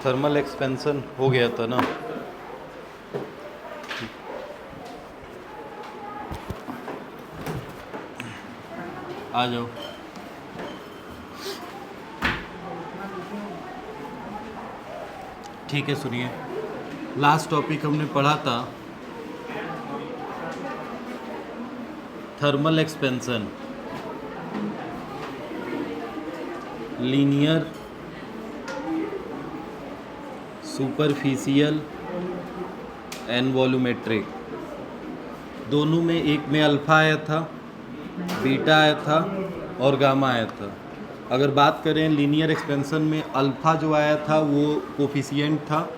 Thermal expansion हो गया था ना। आ जाओ। ठीक है, सुनिए, लास्ट टॉपिक हमने पढ़ा था thermal expansion, linear, superficial and volumetric. दोनों में, एक में अल्फ़ा आया था, बीटा आया था और गामा आया था। अगर बात करें लीनियर एक्सपेंशन में, अल्फ़ा जो आया था वो कोफिशिएंट था,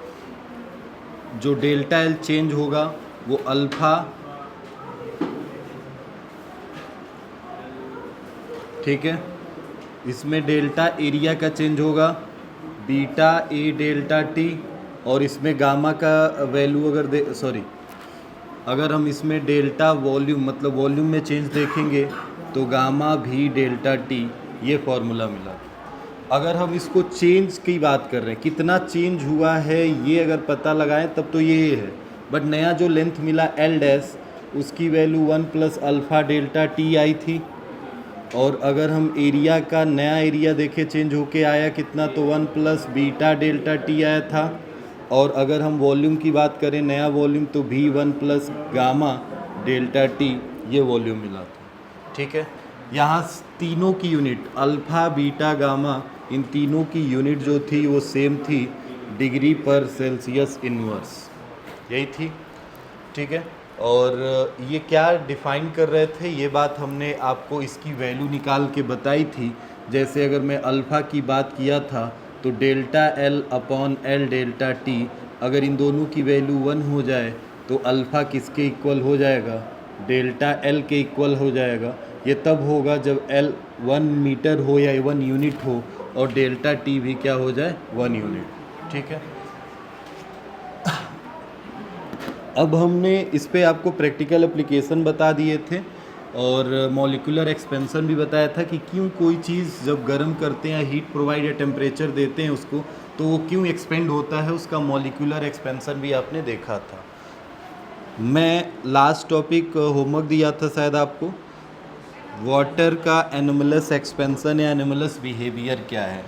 जो डेल्टा एल चेंज होगा वो अल्फ़ा, ठीक है। इसमें डेल्टा एरिया का चेंज होगा, बीटा ए डेल्टा टी, और इसमें गामा का वैल्यू अगर हम इसमें डेल्टा वॉल्यूम मतलब वॉल्यूम में चेंज देखेंगे तो गामा भी डेल्टा टी, ये फॉर्मूला मिला। अगर हम इसको चेंज की बात कर रहे हैं, कितना चेंज हुआ है ये अगर पता लगाएं तब तो ये है। बट नया जो लेंथ मिला एल डैश, उसकी value 1 plus alpha delta T I थी। और अगर हम एरिया का नया एरिया देखें चेंज होके आया कितना, तो 1 प्लस बीटा डेल्टा टी आया था। और अगर हम वॉल्यूम की बात करें नया वॉल्यूम, तो V1 plus gamma delta T, ये वॉल्यूम मिला था, ठीक है। यहाँ तीनों की यूनिट अल्फ़ा बीटा गामा, इन तीनों की यूनिट जो थी वो सेम थी, डिग्री पर सेल्सियस इनवर्स, यही थी, ठीक है। और ये क्या डिफ़ाइन कर रहे थे, ये बात हमने आपको इसकी वैल्यू निकाल के बताई थी। जैसे अगर मैं अल्फ़ा की बात किया था तो delta L upon L delta T, अगर इन दोनों की वैल्यू 1 हो जाए तो अल्फ़ा किसके इक्वल हो जाएगा, डेल्टा एल के इक्वल हो जाएगा। ये तब होगा जब एल 1 मीटर हो या 1 यूनिट हो और डेल्टा टी भी क्या हो जाए, 1 यूनिट, ठीक है। अब हमने इस पे आपको प्रैक्टिकल एप्लीकेशन बता दिए थे और मॉलिक्यूलर एक्सपेंशन भी बताया था कि क्यों कोई चीज़ जब गर्म करते हैं, हीट प्रोवाइड या टेम्परेचर देते हैं उसको, तो वो क्यों एक्सपेंड होता है, उसका मॉलिक्यूलर एक्सपेंशन भी आपने देखा था। मैं लास्ट टॉपिक होमवर्क दिया था शायद आपको, वाटर का एनोमलस एक्सपेंशन या एनोमलस बिहेवियर क्या है,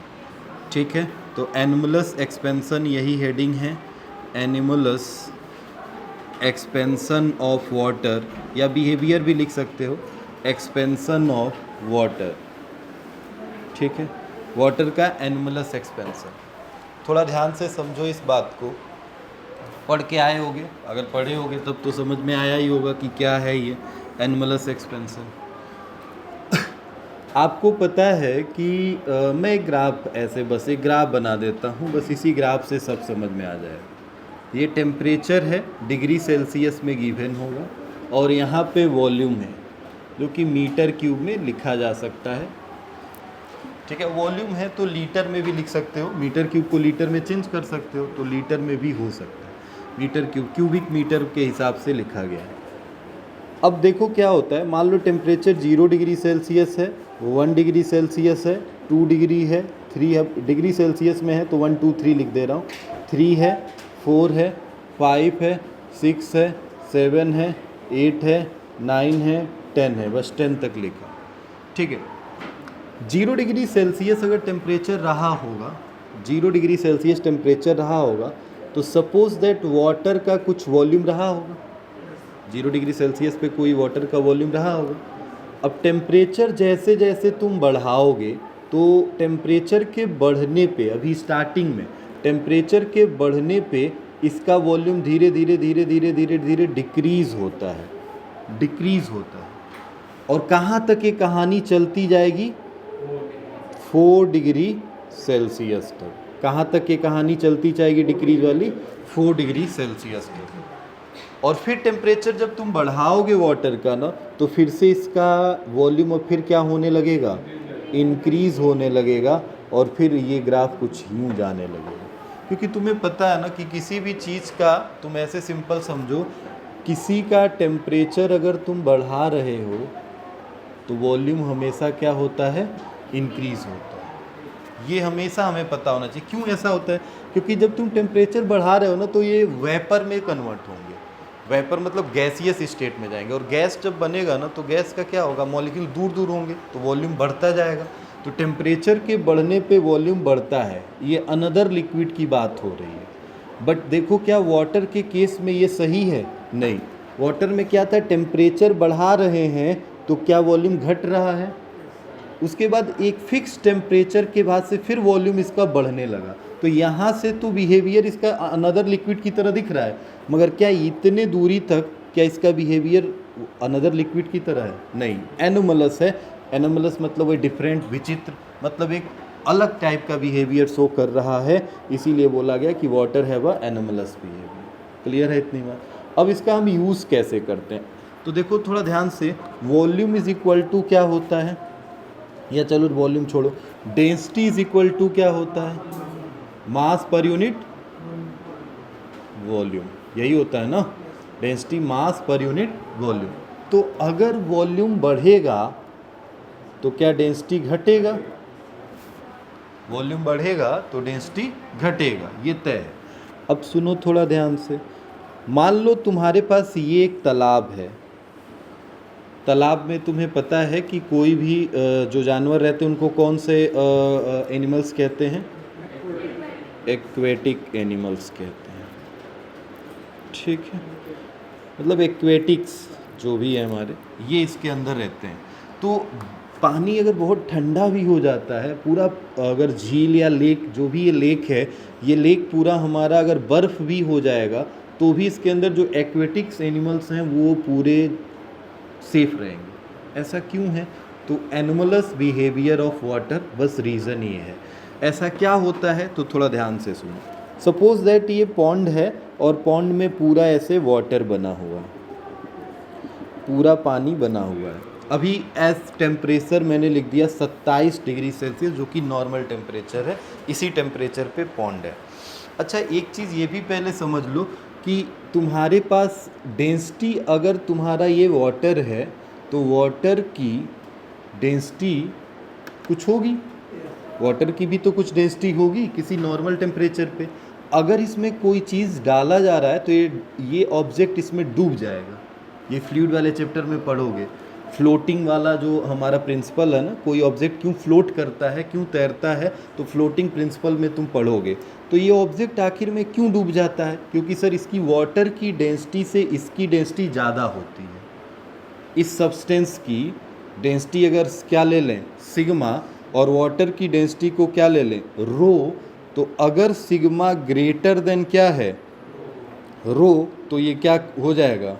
ठीक है। तो एनोमलस एक्सपेंशन यही हेडिंग है, एनोमलस एक्सपेंशन ऑफ वाटर, या बिहेवियर भी लिख सकते हो, एक्सपेंशन ऑफ वाटर, ठीक है। वाटर का एनोमलस एक्सपेंशन, थोड़ा ध्यान से समझो इस बात को, पढ़ के आए होगे, अगर पढ़े होगे तब तो समझ में आया ही होगा कि क्या है ये एनोमलस एक्सपेंशन। आपको पता है कि मैं एक ग्राफ ऐसे बस एक ग्राफ बना देता हूँ, बस इसी ग्राफ से सब समझ में आ जाएगा। ये टेम्परेचर है, डिग्री सेल्सियस में गिवन होगा, और यहाँ पे वॉल्यूम है जो कि मीटर क्यूब में लिखा जा सकता है, ठीक है। वॉल्यूम है तो लीटर में भी लिख सकते हो, मीटर क्यूब को लीटर में चेंज कर सकते हो तो लीटर में भी हो सकता है, मीटर क्यूब क्यूबिक मीटर के हिसाब से लिखा गया है। अब देखो क्या होता है, मान लो टेम्परेचर 0 डिग्री सेल्सियस है, 1 डिग्री सेल्सियस है, 2 डिग्री है, 3 डिग्री सेल्सियस में है तो 1 2 3 लिख दे रहा हूँ, 3 है, 4 है, 5 है, 6 है, 7 है, 8 है, 9 है, 10 है, बस 10 तक लिखा, ठीक है। 0 डिग्री सेल्सियस अगर टेम्परेचर रहा होगा, 0 डिग्री सेल्सियस टेम्परेचर रहा होगा तो सपोज दैट वाटर का कुछ वॉल्यूम रहा होगा, 0 डिग्री सेल्सियस पे कोई वाटर का वॉल्यूम रहा होगा। अब टेम्परेचर जैसे जैसे तुम बढ़ाओगे तो टेम्परेचर के बढ़ने पे, अभी स्टार्टिंग में टेम्परेचर के बढ़ने पे इसका वॉल्यूम धीरे धीरे धीरे धीरे धीरे धीरे डिक्रीज़ होता है, डिक्रीज़ होता है। और कहाँ तक ये कहानी चलती जाएगी, 4 डिग्री सेल्सियस तक। कहाँ तक ये कहानी चलती जाएगी डिक्रीज वाली, 4 डिग्री सेल्सियस तक। और फिर टेम्परेचर जब तुम बढ़ाओगे वाटर का ना, तो फिर से इसका वॉल्यूम और फिर क्या होने लगेगा, इंक्रीज़ होने लगेगा, और फिर ये ग्राफ कुछ यूँ जाने लगेगा। क्योंकि तुम्हें पता है ना कि किसी भी चीज़ का, तुम ऐसे सिंपल समझो, किसी का टेम्परेचर अगर तुम बढ़ा रहे हो तो वॉल्यूम हमेशा क्या होता है, इंक्रीज़ होता है। ये हमेशा हमें पता होना चाहिए। क्यों ऐसा होता है? क्योंकि जब तुम टेम्परेचर बढ़ा रहे हो ना तो ये वेपर में कन्वर्ट होंगे। वेपर मतलब गैसियस स्टेट में जाएंगे, और गैस जब बनेगा ना तो गैस का क्या होगा, मॉलिक्यूल दूर दूर होंगे तो वॉल्यूम बढ़ता जाएगा। तो टेम्परेचर के बढ़ने पे वॉल्यूम बढ़ता है, ये अनदर लिक्विड की बात हो रही है। बट देखो क्या वाटर के केस में ये सही है? नहीं। वाटर में क्या था, टेम्परेचर बढ़ा रहे हैं तो क्या वॉल्यूम घट रहा है? उसके बाद एक फिक्स टेम्परेचर के बाद से फिर वॉल्यूम इसका बढ़ने लगा। तो यहाँ से तो बिहेवियर इसका अनदर लिक्विड की तरह दिख रहा है, मगर क्या इतने दूरी तक क्या इसका बिहेवियर अनदर लिक्विड की तरह है? नहीं, एनोमलस है। एनोमलस मतलब वो डिफरेंट, विचित्र, मतलब एक अलग टाइप का बिहेवियर शो कर रहा है। इसीलिए बोला गया कि वाटर है वह एनोमलस बिहेवियर। क्लियर है इतनी बात? अब इसका हम यूज़ कैसे करते हैं तो देखो थोड़ा ध्यान से। वॉल्यूम इज इक्वल टू क्या होता है, या चलो वॉल्यूम छोड़ो, डेंसिटी इज इक्वल टू क्या होता है, मास पर यूनिट वॉल्यूम। यही होता है ना, density mass per unit volume. तो अगर वॉल्यूम बढ़ेगा तो क्या डेंसिटी घटेगा? वॉल्यूम बढ़ेगा तो डेंसिटी घटेगा, ये तय है। अब सुनो थोड़ा ध्यान से। मान लो तुम्हारे पास ये एक तालाब है। तालाब में तुम्हें पता है कि कोई भी जो जानवर रहते हैं उनको कौन से एनिमल्स कहते हैं? एक्वेटिक एनिमल्स कहते हैं। ठीक है, मतलब एक्वेटिक्स जो भी है हमारे, ये इसके अंदर रहते हैं। तो पानी अगर बहुत ठंडा भी हो जाता है, पूरा अगर झील या लेक, जो भी ये लेक है, ये लेक पूरा हमारा अगर बर्फ़ भी हो जाएगा तो भी इसके अंदर जो एक्वेटिक्स एनिमल्स हैं वो पूरे सेफ रहेंगे। ऐसा क्यों है? तो एनोमलस बिहेवियर ऑफ वाटर, बस रीज़न ये है। ऐसा क्या होता है तो थोड़ा ध्यान से सुनो। सपोज दैट ये पॉन्ड है और पॉन्ड में पूरा ऐसे वाटर बना हुआ है, पूरा पानी बना हुआ है। अभी एज टेम्परेचर मैंने लिख दिया 27 डिग्री सेल्सियस, जो कि नॉर्मल टेम्परेचर है। इसी टेम्परेचर पे पॉन्ड है। अच्छा, एक चीज़ ये भी पहले समझ लो कि तुम्हारे पास डेंसिटी, अगर तुम्हारा ये वाटर है तो वाटर की डेंसिटी कुछ होगी, वाटर की भी तो कुछ डेंसिटी होगी किसी नॉर्मल टेम्परेचर पे। अगर इसमें कोई चीज़ डाला जा रहा है तो ये ऑब्जेक्ट इसमें डूब जाएगा। ये फ्लूइड वाले चैप्टर में पढ़ोगे, फ्लोटिंग वाला जो हमारा प्रिंसिपल है ना, कोई ऑब्जेक्ट क्यों फ्लोट करता है, क्यों तैरता है, तो फ्लोटिंग प्रिंसिपल में तुम पढ़ोगे। तो ये ऑब्जेक्ट आखिर में क्यों डूब जाता है? क्योंकि सर इसकी वाटर की डेंसिटी से इसकी डेंसिटी ज़्यादा होती है। इस सब्सटेंस की डेंसिटी अगर क्या ले लें, सिग्मा, और वाटर की डेंसिटी को क्या ले लें, रो, तो अगर सिग्मा ग्रेटर देन क्या है, रो, तो ये क्या हो जाएगा,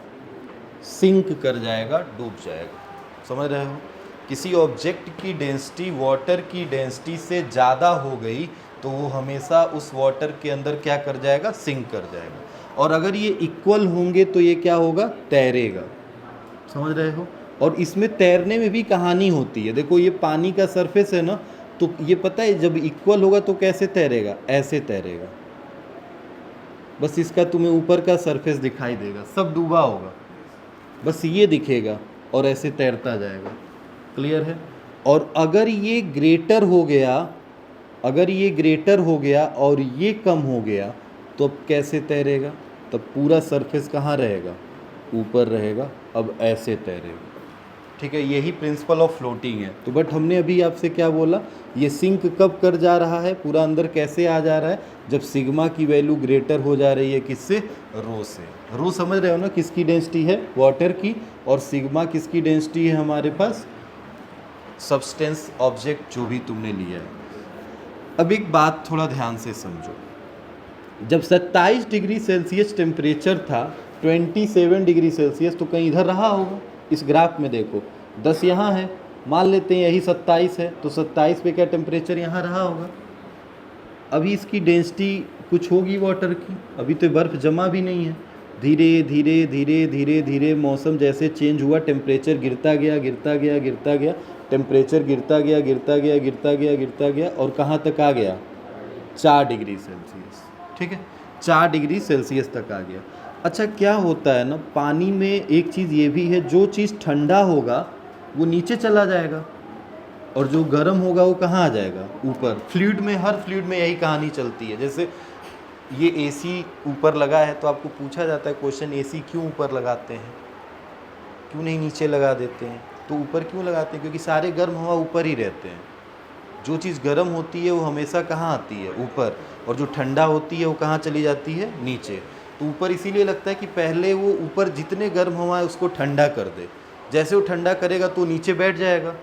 सिंक कर जाएगा, डूब जाएगा। समझ रहे हो? किसी ऑब्जेक्ट की डेंसिटी वाटर की डेंसिटी से ज़्यादा हो गई तो वो हमेशा उस वाटर के अंदर क्या कर जाएगा, सिंक कर जाएगा। और अगर ये इक्वल होंगे तो ये क्या होगा, तैरेगा। समझ रहे हो? और इसमें तैरने में भी कहानी होती है। देखो ये पानी का सरफेस है ना, तो ये पता है जब इक्वल होगा तो कैसे तैरेगा, ऐसे तैरेगा। बस इसका तुम्हें ऊपर का सरफेस दिखाई देगा, सब डूबा होगा, बस ये दिखेगा और ऐसे तैरता जाएगा। क्लियर है? और अगर ये ग्रेटर हो गया, अगर ये ग्रेटर हो गया और ये कम हो गया तो अब कैसे तैरेगा? तब पूरा सरफेस कहाँ रहेगा, ऊपर रहेगा। अब ऐसे तैरेगा। ठीक है, यही प्रिंसिपल ऑफ फ्लोटिंग है। तो बट हमने अभी आपसे क्या बोला, ये सिंक कब कर जा रहा है, पूरा अंदर कैसे आ जा रहा है, जब सिग्मा की वैल्यू ग्रेटर हो जा रही है किससे, रो से। रो समझ रहे हो ना, किसकी डेंसिटी है, वाटर की, और सिग्मा किसकी डेंसिटी है हमारे पास, सब्सटेंस, ऑब्जेक्ट जो भी तुमने लिया है। अब एक बात थोड़ा ध्यान से समझो, जब 27 डिग्री सेल्सियस टेम्परेचर था, 27 डिग्री सेल्सियस तो कहीं इधर रहा होगा। इस ग्राफ में देखो 10 यहाँ है, मान लेते हैं यही 27 है, तो 27 पे क्या टेम्परेचर यहाँ रहा होगा। अभी इसकी डेंसिटी कुछ होगी वाटर की, अभी तो बर्फ़ जमा भी नहीं है। धीरे धीरे धीरे धीरे धीरे मौसम जैसे चेंज हुआ, टेम्परेचर गिरता गया, गिरता गया, गिरता गया, टेम्परेचर गिरता गया, गिरता गया, गिरता गया, गिरता गया, और कहाँ तक आ गया, 4 डिग्री सेल्सियस। ठीक है, 4 डिग्री सेल्सियस तक आ गया। अच्छा, क्या होता है ना, पानी में एक चीज़ ये भी है, जो चीज़ ठंडा होगा वो नीचे चला जाएगा। और जो गर्म होगा वो कहाँ आ जाएगा, ऊपर। फ्लूइड में, हर फ्लूइड में यही कहानी चलती है। जैसे ये एसी ऊपर लगा है तो आपको पूछा जाता है क्वेश्चन, एसी क्यों ऊपर लगाते हैं, क्यों नहीं नीचे लगा देते हैं? तो ऊपर क्यों लगाते हैं? क्योंकि सारे गर्म हवा ऊपर ही रहते हैं। जो चीज़ गर्म होती है वो हमेशा कहाँ आती है, ऊपर, और जो ठंडा होती है वो कहाँ चली जाती है, नीचे। तो ऊपर इसीलिए लगता है कि पहले वो ऊपर जितने गर्म हवा है उसको ठंडा कर दे। जैसे वो ठंडा करेगा तो नीचे बैठ जाएगा,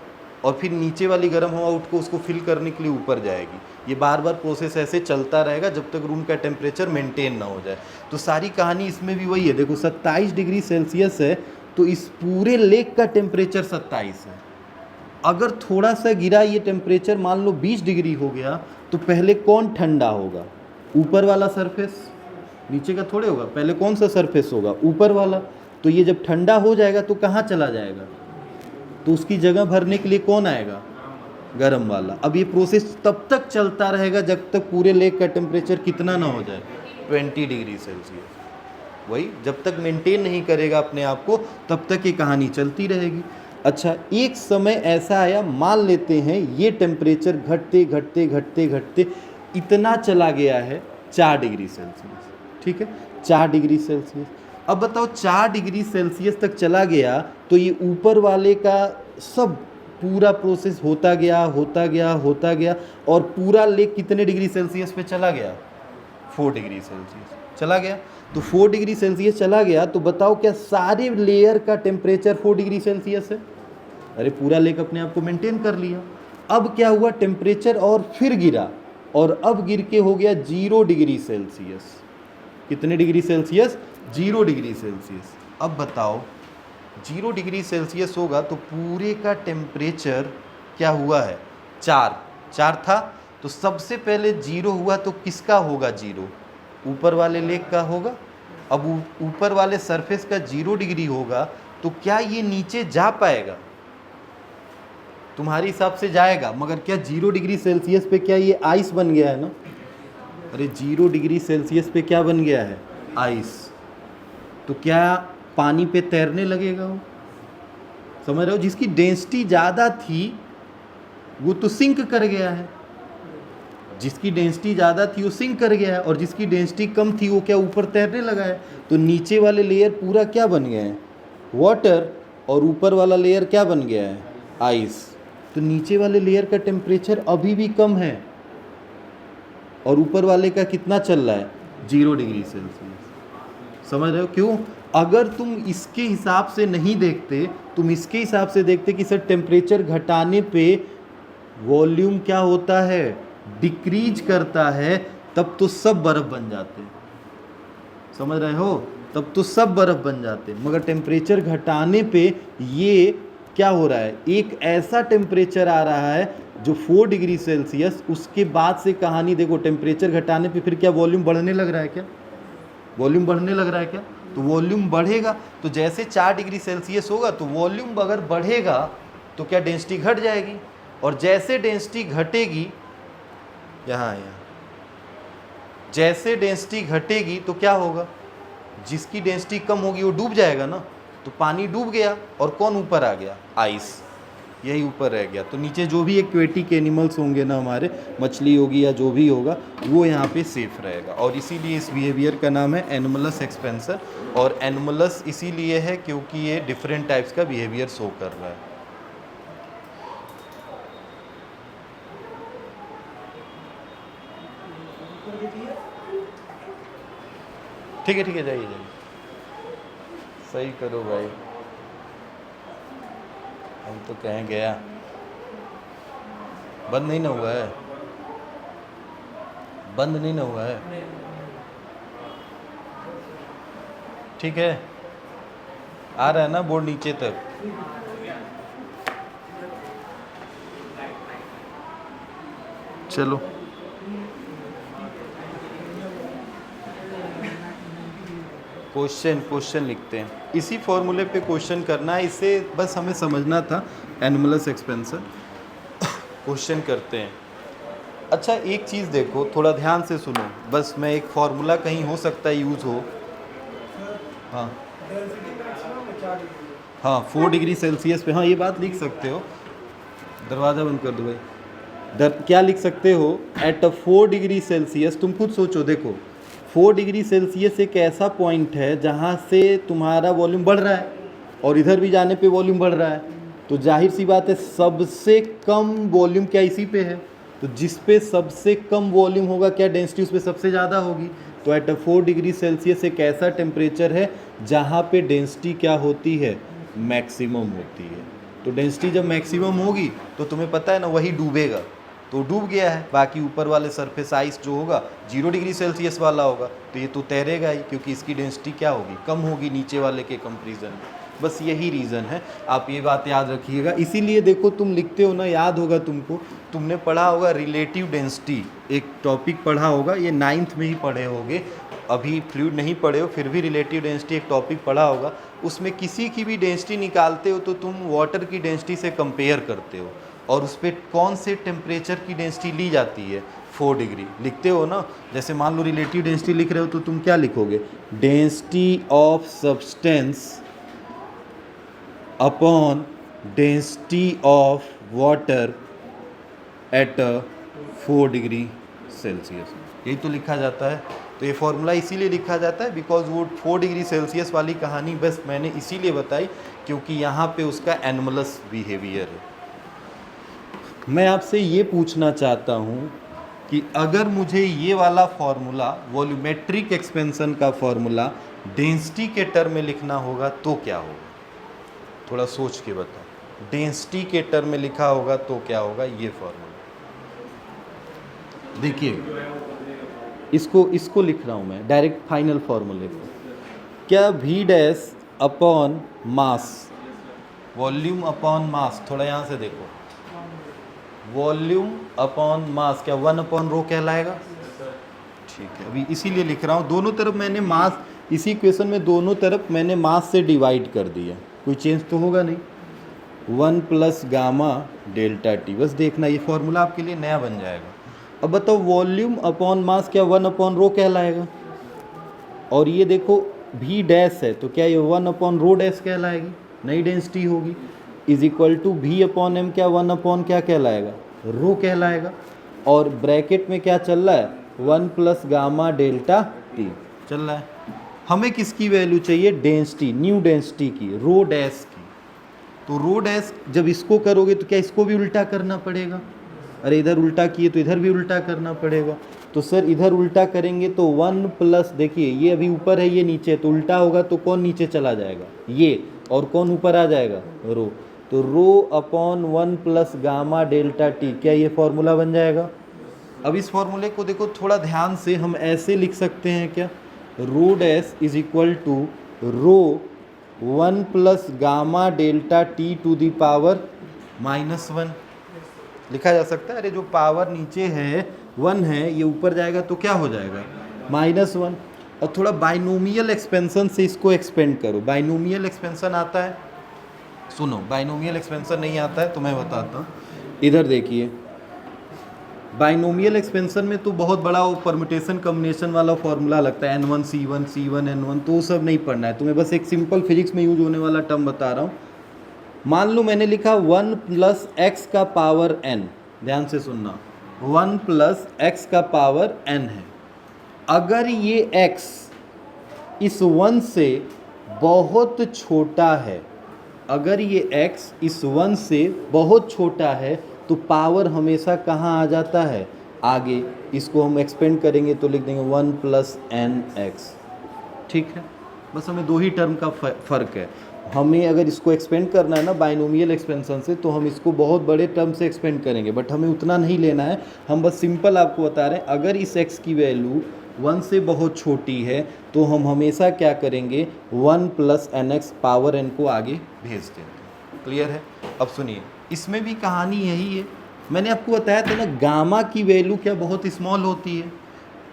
और फिर नीचे वाली गर्म हवा उठ को उसको फिल करने के लिए ऊपर जाएगी। ये बार बार प्रोसेस ऐसे चलता रहेगा जब तक रूम का टेम्परेचर मेंटेन ना हो जाए। तो सारी कहानी इसमें भी वही है। देखो 27 डिग्री सेल्सियस है तो इस पूरे लेक का टेम्परेचर 27 है। अगर थोड़ा सा गिरा ये टेम्परेचर, मान लो 20 डिग्री हो गया, तो पहले कौन ठंडा होगा? ऊपर वाला सरफेस, नीचे का थोड़े होगा। पहले कौन सा सरफेस होगा? ऊपर वाला। तो ये जब ठंडा हो जाएगा तो कहाँ चला जाएगा? तो उसकी जगह भरने के लिए कौन आएगा? गर्म वाला। अब ये प्रोसेस तब तक चलता रहेगा जब तक पूरे लेक का टेम्परेचर कितना ना हो जाए, 20 डिग्री सेल्सियस। वही, जब तक मेंटेन नहीं करेगा अपने आप को तब तक ये कहानी चलती रहेगी। अच्छा, एक समय ऐसा आया, मान लेते हैं ये टेम्परेचर घटते घटते घटते घटते इतना चला गया है 4 डिग्री सेल्सियस। ठीक है, 4 डिग्री सेल्सियस। अब बताओ 4 डिग्री सेल्सियस तक चला गया तो ये ऊपर वाले का सब पूरा प्रोसेस होता गया होता गया होता गया, और पूरा लेक कितने डिग्री सेल्सियस पे चला गया? 4 डिग्री सेल्सियस चला गया। तो 4 डिग्री सेल्सियस चला गया तो बताओ क्या सारे लेयर का टेम्परेचर 4 डिग्री सेल्सियस है? अरे पूरा लेक अपने आप को मेंटेन कर लिया। अब क्या हुआ, टेम्परेचर और फिर गिरा, और अब गिर के हो गया 0 डिग्री सेल्सियस। कितने डिग्री सेल्सियस? 0 degree Celsius. अब बताओ 0 डिग्री सेल्सियस होगा तो पूरे का टेम्परेचर क्या हुआ है? 4 था। तो सबसे पहले 0 हुआ तो किसका होगा 0? ऊपर वाले लेक का होगा। अब ऊपर वाले सरफेस का 0 डिग्री होगा तो क्या ये नीचे जा पाएगा? तुम्हारे हिसाब से जाएगा, मगर क्या 0 डिग्री सेल्सियस पे क्या ये आइस बन गया है ना? अरे 0 डिग्री सेल्सियस पे क्या बन गया है? आइस। तो क्या पानी पे तैरने लगेगा वो? समझ रहे हो? जिसकी डेंसिटी ज़्यादा थी वो तो सिंक कर गया है, जिसकी डेंसिटी ज़्यादा थी वो सिंक कर गया है, और जिसकी डेंसिटी कम थी वो क्या ऊपर तैरने लगा है। तो नीचे वाले लेयर पूरा क्या बन गया है? वाटर। और ऊपर वाला लेयर क्या बन गया है? आइस। तो नीचे वाले लेयर का टेम्परेचर अभी भी कम है, और ऊपर वाले का कितना चल रहा है? 0 डिग्री सेल्सियस। समझ रहे हो? क्यों? अगर तुम इसके हिसाब से नहीं देखते, तुम इसके हिसाब से देखते कि सर टेम्परेचर घटाने पे वॉल्यूम क्या होता है? डिक्रीज करता है, तब तो सब बर्फ बन जाते। समझ रहे हो? तब तो सब बर्फ बन जाते। मगर टेम्परेचर घटाने पे ये क्या हो रहा है? एक ऐसा टेम्परेचर आ रहा है जो 4 डिग्री सेल्सियस। उसके बाद से कहानी देखो, टेम्परेचर घटाने पे फिर क्या वॉल्यूम बढ़ने लग रहा है? क्या वॉल्यूम बढ़ने लग रहा है? क्या? तो वॉल्यूम बढ़ेगा। तो जैसे 4 डिग्री सेल्सियस होगा तो वॉल्यूम अगर बढ़ेगा तो क्या डेंसिटी घट जाएगी, और जैसे डेंसिटी घटेगी, यहाँ जैसे डेंसिटी घटेगी तो क्या होगा? जिसकी डेंसिटी कम होगी वो डूब जाएगा ना। तो पानी डूब गया और कौन ऊपर आ गया? आइस। यही ऊपर रह गया। तो नीचे जो भी एक्वेटिक एनिमल्स होंगे ना, हमारे मछली होगी या जो भी होगा, वो यहाँ पे सेफ रहेगा। और इसीलिए इस बिहेवियर का नाम है एनोमलस एक्सपेंसर। और एनोमलस इसीलिए है क्योंकि ये डिफरेंट टाइप्स का बिहेवियर शो कर रहा है। ठीक है, जाइए जाइए, सही करो भाई। हम तो कहीं गया, बंद नहीं ना हुआ है, बंद नहीं ना हुआ है। ठीक है, आ रहा है ना बोर्ड नीचे तक? चलो, क्वेश्चन लिखते हैं। इसी फॉर्मूले पे क्वेश्चन करना है, इसे बस हमें समझना था। एनोमलस एक्सपेंसर क्वेश्चन करते हैं। अच्छा, एक चीज़ देखो, थोड़ा ध्यान से सुनो। बस मैं एक फार्मूला कहीं हो सकता है यूज़ हो। हाँ हाँ, 4 डिग्री सेल्सियस पे, हाँ ये बात लिख सकते हो। दरवाज़ा बंद कर दो भाई। क्या लिख सकते हो, एट 4 डिग्री सेल्सियस। तुम खुद सोचो, देखो 4 डिग्री सेल्सियस एक ऐसा पॉइंट है जहाँ से तुम्हारा वॉल्यूम बढ़ रहा है और इधर भी जाने पे वॉल्यूम बढ़ रहा है, तो जाहिर सी बात है सबसे कम वॉल्यूम क्या इसी पे है, तो जिस पे सबसे कम वॉल्यूम होगा क्या डेंसिटी उस पर सबसे ज़्यादा होगी। तो एट 4 डिग्री सेल्सियस एक ऐसा टेम्परेचर है जहाँ पे डेंसिटी क्या होती है, मैक्सिमम होती है। तो डेंसिटी जब मैक्सिमम होगी तो तुम्हें पता है ना वही डूबेगा, तो डूब गया है। बाकी ऊपर वाले सरफेस आइस जो होगा 0 डिग्री सेल्सियस वाला होगा, तो ये तो तैरेगा ही, क्योंकि इसकी डेंसिटी क्या होगी, कम होगी नीचे वाले के कंपेरिजन में। बस यही रीज़न है, आप ये बात याद रखिएगा। इसीलिए देखो तुम लिखते हो ना, याद होगा तुमको, तुमने पढ़ा होगा रिलेटिव डेंसिटी, एक टॉपिक पढ़ा होगा, ये 9th में ही पढ़े होगे, अभी फ्लूइड नहीं पढ़े हो फिर भी रिलेटिव डेंसिटी एक टॉपिक पढ़ा होगा। उसमें किसी की भी डेंसिटी निकालते हो तो तुम वाटर की डेंसिटी से कंपेयर करते हो और उस पर कौन से टेम्परेचर की डेंसिटी ली जाती है, 4 डिग्री लिखते हो ना। जैसे मान लो रिलेटिव डेंसिटी लिख रहे हो तो तुम क्या लिखोगे, density of substance upon density of water at 4 degree Celsius, यही तो लिखा जाता है। तो ये फॉर्मूला इसीलिए लिखा जाता है बिकॉज वो 4 डिग्री सेल्सियस वाली कहानी बस मैंने इसीलिए बताई क्योंकि यहाँ पे उसका एनोमलस बिहेवियर है। मैं आपसे ये पूछना चाहता हूँ कि अगर मुझे ये वाला फॉर्मूला वॉल्यूमेट्रिक एक्सपेंशन का फॉर्मूला डेंसिटी के टर्म में लिखना होगा तो क्या होगा, थोड़ा सोच के बताओ। डेंसिटी के टर्म में लिखा होगा तो क्या होगा, ये फॉर्मूला देखिए, इसको लिख रहा हूँ मैं डायरेक्ट फाइनल फॉर्मूले को। क्या V dash upon mass, volume upon mass, थोड़ा यहाँ से देखो, वॉल्यूम अपॉन मास क्या 1 अपॉन रो कहलाएगा, ठीक है। अभी इसीलिए लिख रहा हूँ, दोनों तरफ मैंने मास, इसी क्वेश्चन में दोनों तरफ मैंने मास से डिवाइड कर दिया, कोई चेंज तो होगा नहीं। 1 प्लस गामा डेल्टा टी, बस देखना ये फॉर्मूला आपके लिए नया बन जाएगा। अब बताओ वॉल्यूम अपॉन मास क्या 1 अपॉन रो कहलाएगा, और ये देखो V डैश है तो क्या ये 1 अपॉन रो डैश कहलाएगी, नई डेंसिटी होगी, is equal to V upon M क्या 1 अपॉन क्या कहलाएगा, रो कहलाएगा। और ब्रैकेट में क्या चल रहा है, 1 प्लस गामा डेल्टा टी चल रहा है। हमें किसकी वैल्यू चाहिए, डेंसिटी, न्यू डेंसिटी की, रो डैश की। तो रो डैश जब इसको करोगे तो क्या इसको भी उल्टा करना पड़ेगा, अरे इधर उल्टा किए तो इधर भी उल्टा करना पड़ेगा। तो सर इधर उल्टा करेंगे तो 1 प्लस, देखिए ये अभी ऊपर है ये नीचे है, तो उल्टा होगा तो कौन नीचे चला जाएगा, ये, और कौन ऊपर आ जाएगा, रो। तो rho upon 1 plus gamma delta T, क्या ये फॉर्मूला बन जाएगा। अब इस फॉर्मूले को देखो थोड़ा ध्यान से, हम ऐसे लिख सकते हैं क्या, rho dash is equal to rho 1 plus gamma delta T to the power -1 लिखा जा सकता है। अरे जो पावर नीचे है 1 है, ये ऊपर जाएगा तो क्या हो जाएगा, -1। और थोड़ा बाइनोमियल एक्सपेंशन से इसको एक्सपेंड करो। बाइनोमियल एक्सपेंशन आता है, सुनो, बाइनोमियल एक्सपेंशन नहीं आता है तो मैं बताता हूँ। इधर देखिए, बाइनोमियल एक्सपेंशन में तो बहुत बड़ा वो परम्यूटेशन कम्बिनेशन वाला फॉर्मूला लगता है, N1 C1 C1 N1, तो वो सब नहीं पढ़ना है तुम्हें, बस एक सिंपल फिजिक्स में यूज होने वाला टर्म बता रहा हूँ। मान लो मैंने लिखा 1 प्लस एक्स का पावर n, ध्यान से सुनना, 1 प्लस एक्स का पावर n है। अगर ये x इस 1 से बहुत छोटा है, अगर ये x इस 1 से बहुत छोटा है तो पावर हमेशा कहाँ आ जाता है, आगे। इसको हम एक्सपेंड करेंगे तो लिख देंगे 1 प्लस एन एक्स, ठीक है। बस हमें दो ही टर्म का फ़र्क है। हमें अगर इसको एक्सपेंड करना है ना बाइनोमियल एक्सपेंशन से, तो हम इसको बहुत बड़े टर्म से एक्सपेंड करेंगे, बट हमें उतना नहीं लेना है। हम बस सिंपल आपको बता रहे हैं, अगर इस x की वैल्यू 1 से बहुत छोटी है तो हम हमेशा क्या करेंगे, 1 plus N X power n को आगे भेज देंगे। क्लियर है। अब सुनिए, इसमें भी कहानी यही है। मैंने आपको बताया था ना, गामा की वैल्यू क्या बहुत स्मॉल होती है।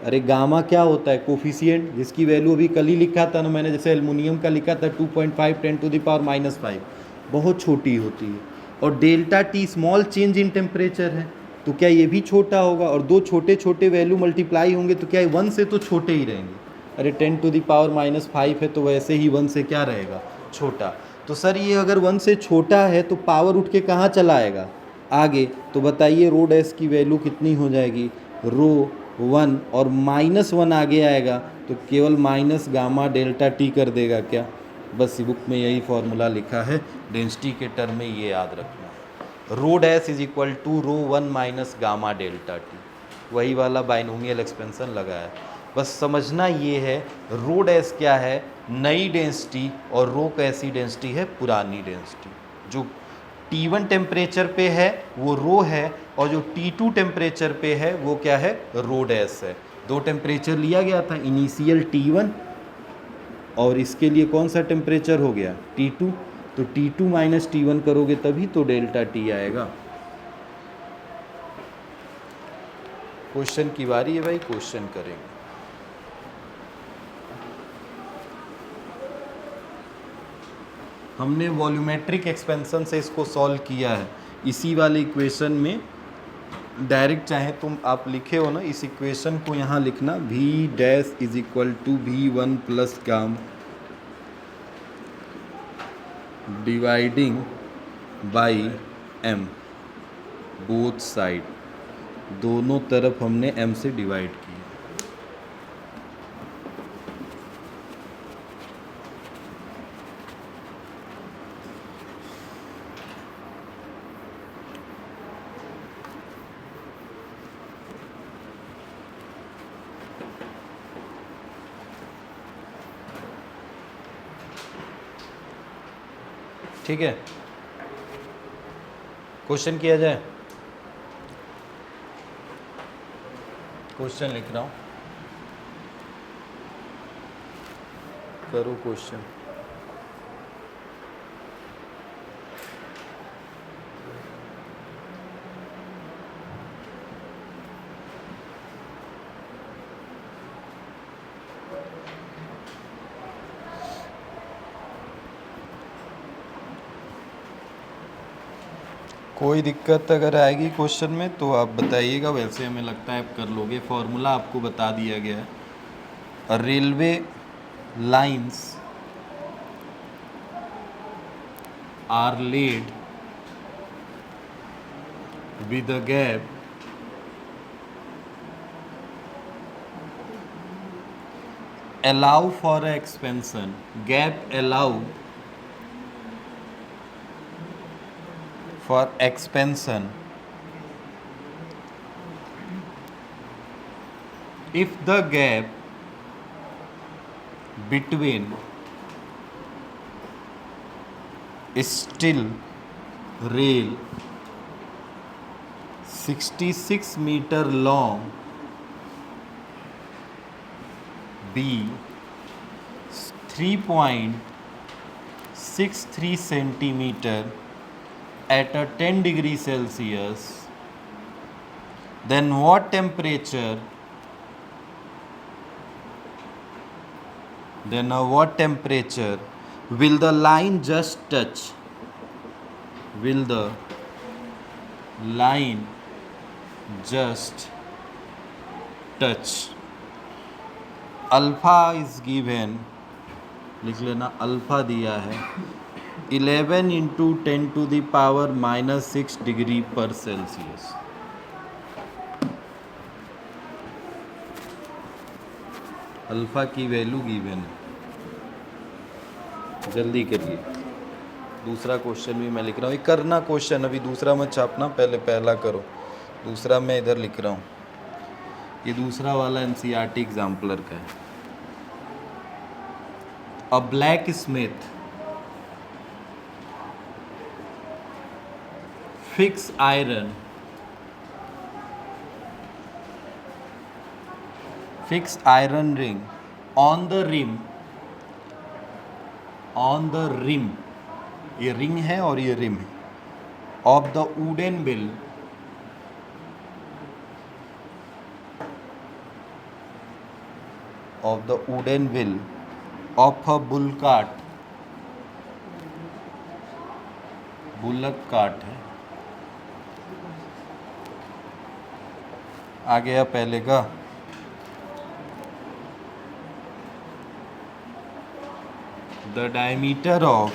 अरे गामा क्या होता है, कोफिशिएंट, जिसकी वैल्यू अभी कल ही लिखा था ना मैंने, जैसे एल्युमिनियम का लिखा था 2.5 10⁻⁵, बहुत छोटी होती है। और delta T small change in temperature है, तो क्या ये भी छोटा होगा। और दो छोटे छोटे वैल्यू मल्टीप्लाई होंगे तो क्या 1 से तो छोटे ही रहेंगे। अरे 10⁻⁵ है तो वैसे ही 1 से क्या रहेगा, छोटा। तो सर ये अगर 1 से छोटा है तो पावर उठ के कहाँ चला आएगा, आगे तो बताइए रो डैश की वैल्यू कितनी हो जाएगी, रो 1 और -1 आगे आएगा तो केवल माइनस गामा डेल्टा टी कर देगा क्या। बस बुक में यही फॉर्मूला लिखा है, डेंसिटी के टर्म में ये याद रखना। Rho dash is equal to rho 1 minus gamma delta T, वही वाला बाइनोमियल एक्सपेंशन लगा है। बस समझना ये है रो डैश क्या है, नई डेंसिटी, और रो कैसी डेंसिटी है, पुरानी डेंसिटी। जो T1 टेम्परेचर पे है वो रो है, और जो T2 टेम्परेचर पे है वो क्या है, रो डैश है। दो टेम्परेचर लिया गया था, इनिशियल T1 और इसके लिए कौन सा टेम्परेचर हो गया, T2। तो T2 माइनस T1 करोगे तभी तो डेल्टा T आएगा। क्वेश्चन की बारी है भाई, क्वेश्चन करेंगे। हमने वॉल्यूमेट्रिक एक्सपेंशन से इसको सॉल्व किया है। इसी वाले इक्वेशन में डायरेक्ट चाहे तुम आप लिखे हो ना, इस इक्वेशन को यहाँ लिखना, V dash is equal to V1 plus gamma dividing by m, both side, दोनों तरफ हमने m से डिवाइड किया। ठीक है, क्वेश्चन किया जाए। क्वेश्चन लिख रहा हूँ, करो क्वेश्चन। कोई दिक्कत अगर आएगी क्वेश्चन में तो आप बताइएगा, वैसे हमें लगता है आप कर लोगे। फॉर्मूला आपको बता दिया गया है। Railway lines are laid with a gap allow for expansion, gap allow for expansion if the gap between steel rail 66 meter long B 3.63 centimeter at a 10 degree Celsius, then what temperature will the line just touch, will the line just touch। Alpha is given, लिख लेना, alpha दिया है 11 into 10⁻⁻6 degree पर Celsius. Alpha की value given है, जल्दी करिए। दूसरा क्वेश्चन भी मैं लिख रहा हूँ, ये करना क्वेश्चन, अभी दूसरा मत छापना, पहले पहला करो, दूसरा मैं इधर लिख रहा हूँ। ये दूसरा वाला NCERT एग्जाम्पलर का है। A blacksmith fix iron ring on the rim, ये रिंग है और ये रिम है, of the wooden bill of the wooden wheel of a bullock cart है। आ गया पहले का, the diameter of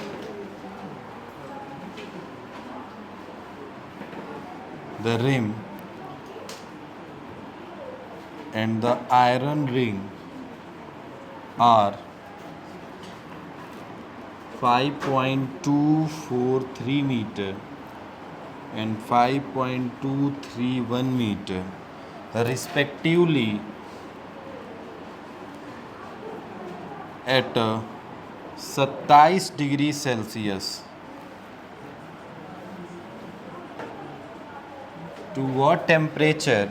the rim and the iron ring are 5.243 meter and 5.231 meter respectively at 27 degree Celsius. To what temperature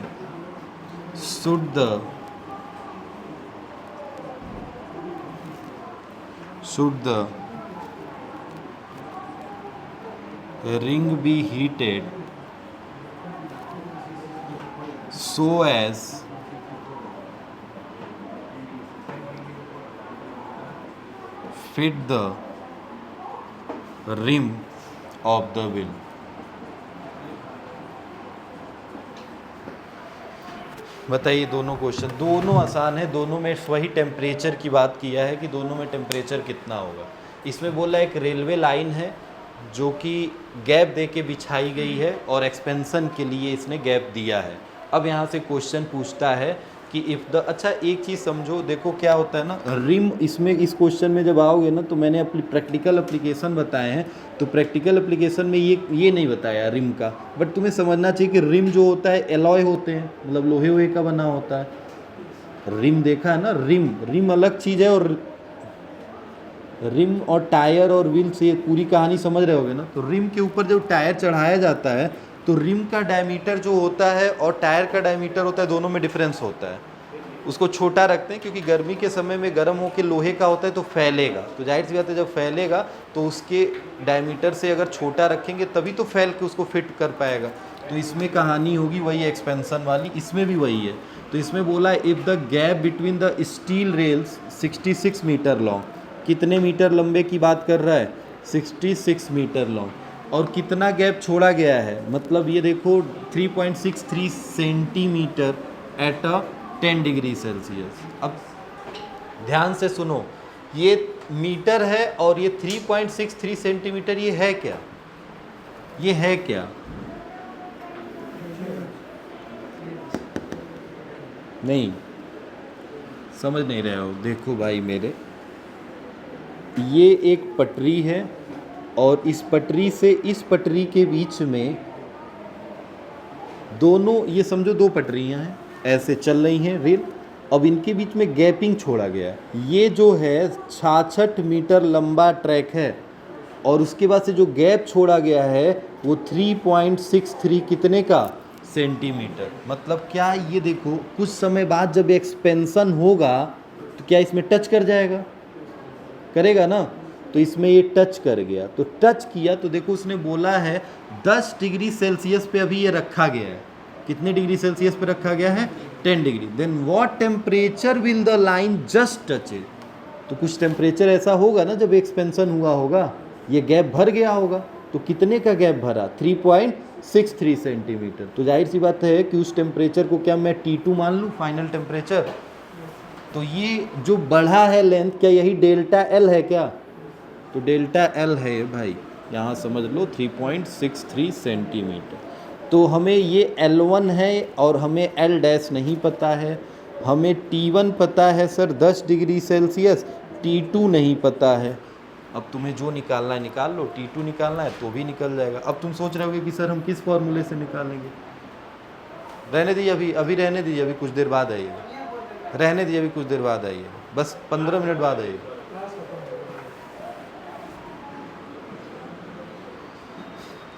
should the ring be heated so as fit the rim of the wheel. बताइए, दोनों question दोनों आसान है, दोनों में वही temperature की बात किया है कि दोनों में टेम्परेचर कितना होगा. इसमें बोला एक रेलवे लाइन है जो कि गैप दे के बिछाई गई है और एक्सपेंशन के लिए इसने गैप दिया है. अब यहाँ से क्वेश्चन पूछता है कि इफ़ द, अच्छा एक चीज़ समझो, देखो क्या होता है ना, रिम इसमें इस क्वेश्चन में जब आओगे ना तो मैंने अपनी प्रैक्टिकल एप्लीकेशन बताए हैं, तो प्रैक्टिकल एप्लीकेशन में ये नहीं बताया रिम का, बट तुम्हें समझना चाहिए कि रिम जो होता है एलॉय होते हैं, मतलब लोहे वोहे का बना होता है. रिम देखा है ना, रिम अलग चीज़ है, और रिम और टायर और व्हील से पूरी कहानी समझ रहे होगे ना. तो रिम के ऊपर जब टायर चढ़ाया जाता है तो रिम का डायमीटर जो होता है और टायर का डायमीटर होता है, दोनों में डिफरेंस होता है. उसको छोटा रखते हैं क्योंकि गर्मी के समय में गर्म होकर लोहे का होता है तो फैलेगा, तो जाहिर सी बात है जब फैलेगा तो उसके डायमीटर से अगर छोटा रखेंगे तभी तो फैल के उसको फिट कर पाएगा. तो इसमें कहानी होगी वही एक्सपेंशन वाली, इसमें भी वही है. तो इसमें बोला if the gap between the steel rails 66 metre long, कितने मीटर लंबे की बात कर रहा है, 66 मीटर लॉन्ग, और कितना गैप छोड़ा गया है, मतलब ये देखो 3.63 सेंटीमीटर एट 10 डिग्री सेल्सियस. अब ध्यान से सुनो, ये मीटर है और ये 3.63 सेंटीमीटर, ये है क्या, ये है क्या, नहीं समझ नहीं रहे हो. देखो भाई मेरे, ये एक पटरी है और इस पटरी से इस पटरी के बीच में दोनों, ये समझो दो पटरियां हैं ऐसे चल रही हैं रेल, अब इनके बीच में गैपिंग छोड़ा गया है. ये जो है 66 मीटर लंबा ट्रैक है और उसके बाद से जो गैप छोड़ा गया है वो 3.63 कितने का, सेंटीमीटर. मतलब क्या, ये देखो कुछ समय बाद जब एक्सपेंशन होगा तो क्या इसमें टच कर जाएगा, करेगा ना, तो इसमें ये टच कर गया. तो टच किया तो देखो उसने बोला है 10 डिग्री सेल्सियस पे अभी ये रखा गया है. कितने डिग्री सेल्सियस पे रखा गया है, 10 degree. Then what temperature will the line just touch it. तो कुछ टेम्परेचर ऐसा होगा ना जब एक्सपेंशन हुआ होगा, ये गैप भर गया होगा, तो कितने का गैप भरा, 3.63 सेंटीमीटर. तो जाहिर सी बात है कि उस टेम्परेचर को क्या मैं T2 मान लूँ, फाइनल टेम्परेचर. तो ये जो बढ़ा है लेंथ, क्या यही डेल्टा एल है क्या, तो डेल्टा एल है भाई, यहाँ समझ लो 3.63 सेंटीमीटर. तो हमें ये L1 है और हमें L डैश नहीं पता है. हमें T1 पता है सर 10 डिग्री सेल्सियस, T2 नहीं पता है. अब तुम्हें जो निकालना है निकाल लो, T2 निकालना है तो भी निकल जाएगा. अब तुम सोच रहे होगे कि सर हम किस फॉर्मूले से निकालेंगे, रहने दीजिए, अभी रहने दीजिए, अभी कुछ देर बाद आइए, रहने दीजिए, अभी कुछ देर बाद आइए, बस 15 मिनट बाद आइए.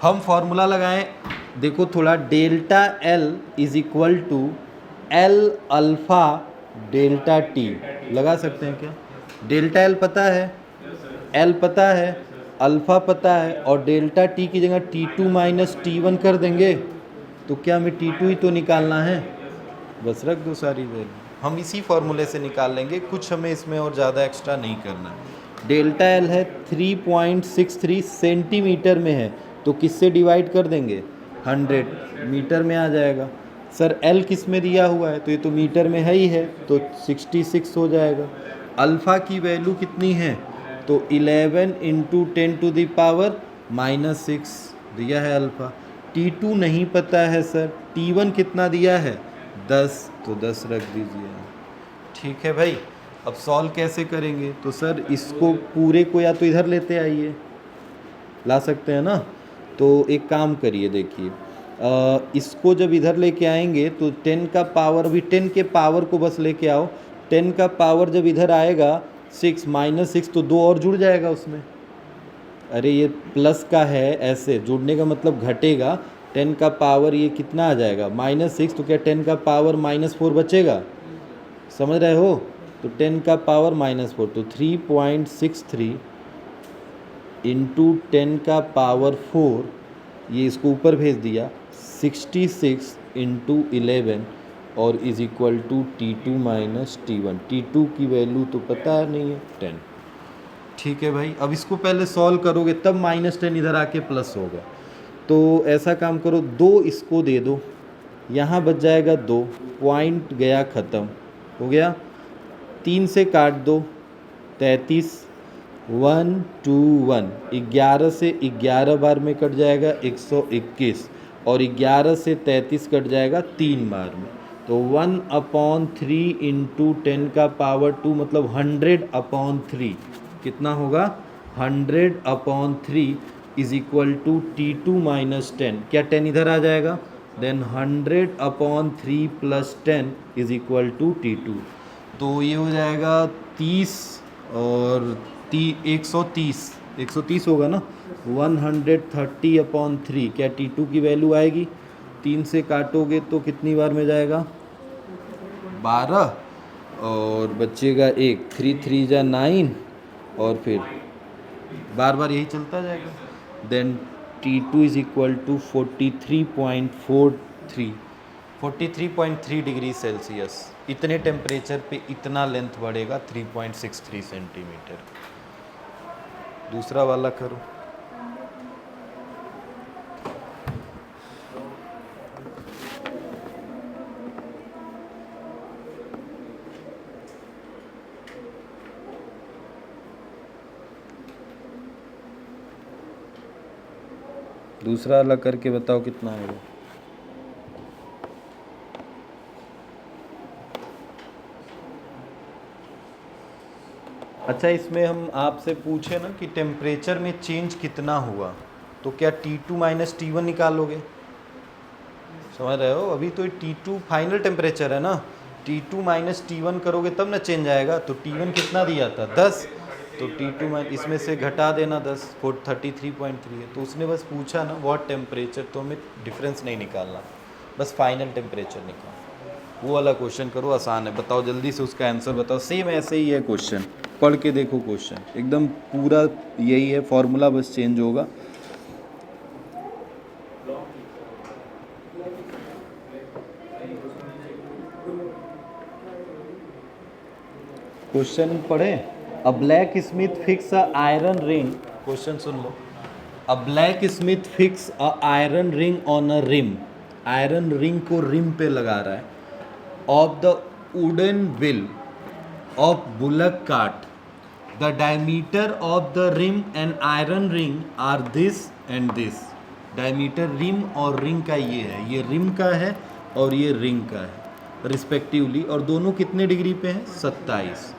हम फॉर्मूला लगाएं, देखो थोड़ा, delta L is equal to L alpha delta T. लगा सकते हैं क्या, डेल्टा एल पता है, एल पता है, अल्फ़ा पता है, और डेल्टा टी की जगह T2 माइनस T1 कर देंगे तो क्या हमें T2 ही तो निकालना है, बस रख दो सारी वैल्यू. हम इसी फॉर्मूले से निकाल लेंगे, कुछ हमें इसमें और ज़्यादा एक्स्ट्रा नहीं करना है. डेल्टा एल है 3.63 सेंटीमीटर में है, तो किससे डिवाइड कर देंगे, 100, मीटर में आ जाएगा. सर एल किस में दिया हुआ है, तो ये तो मीटर में है ही है, तो 66 हो जाएगा. अल्फ़ा की वैल्यू कितनी है, तो 11 × 10⁻⁻⁻⁶ दिया है अल्फ़ा. T2 नहीं पता है सर, T1 कितना दिया है 10, तो 10 रख दीजिए। ठीक है भाई, अब सॉल्व कैसे करेंगे? तो सर इसको पूरे को या तो इधर लेते आइए, ला सकते हैं ना। तो एक काम करिए, देखिए इसको जब इधर लेके आएंगे तो 10 का पावर, अभी 10 के पावर को बस लेके आओ। 10 का पावर जब इधर आएगा 6 -6, तो 2 और जुड़ जाएगा उसमें। अरे ये प्लस का है, ऐसे जुड़ने का मतलब घटेगा। 10 का पावर ये कितना आ जाएगा -6, तो क्या 10 का पावर -4 बचेगा? समझ रहे हो? तो 10 का पावर -4, तो 3.63 इंटू 10 का पावर 4, ये इसको ऊपर भेज दिया, 66 इंटू 11 और is equal to T2 minus T1। T2 की वैल्यू तो पता नहीं है, 10। ठीक है भाई, अब इसको पहले सॉल्व करोगे तब -10 इधर आके प्लस होगा। तो ऐसा काम करो, 2 इसको दे दो, यहाँ बच जाएगा 2, पॉइंट गया ख़त्म हो गया। 3 से काट दो, 33, 1 2 1, 11 से 11 बार में कट जाएगा 121, और 11 से 33 कट जाएगा 3 बार में। तो 1/3 इंटू 10 का पावर 2 मतलब 100/3 कितना होगा? 100/3 is equal to T2 minus 10। क्या 10 इधर आ जाएगा? Then 100/3 plus 10 is equal to T2। तो ये हो जाएगा 30 और 130 होगा ना। 130/3, क्या T2 की वैल्यू आएगी? 3 से काटोगे तो कितनी बार में जाएगा? 12, और बचेगा 1, 3 3 जा 9, और फिर बार बार यही चलता जाएगा। Then T2 is equal to 43.43 degree Celsius. इतने टेम्परेचर पे इतना लेंथ बढ़ेगा, 3.63 सेंटीमीटर। दूसरा वाला करो। दूसरा वाला करके बताओ कितना आएगा। अच्छा, इसमें हम आपसे पूछे ना कि टेम्परेचर में चेंज कितना हुआ, तो क्या T2 माइनस T1 निकालोगे? समझ रहे हो? अभी तो T2 फाइनल टेम्परेचर है ना, T2 माइनस T1 करोगे तब ना चेंज आएगा। तो T1 कितना दिया था 10, तो T2 इसमें से घटा देना 10, 33.3 है। तो उसने बस पूछा ना व्हाट टेम्परेचर, तो हमें डिफरेंस नहीं निकालना, बस फाइनल टेम्परेचर निकालना। वो वाला क्वेश्चन करो, आसान है। बताओ जल्दी से उसका आंसर बताओ। सेम ऐसे ही है क्वेश्चन, पढ़ के देखो क्वेश्चन, एकदम पूरा यही है, फॉर्मूला बस चेंज होगा। क्वेश्चन पढ़े। A blacksmith fix a iron ring, question सुन लो। A blacksmith fix a iron ring on a rim, iron ring को रिम पे लगा रहा है, of the wooden wheel of bullock cart. The diameter of the rim and iron ring are this and this. Diameter rim और ring का ये है, ये रिम का है और ये रिंग का है रिस्पेक्टिवली, और दोनों कितने डिग्री पे हैं? 27।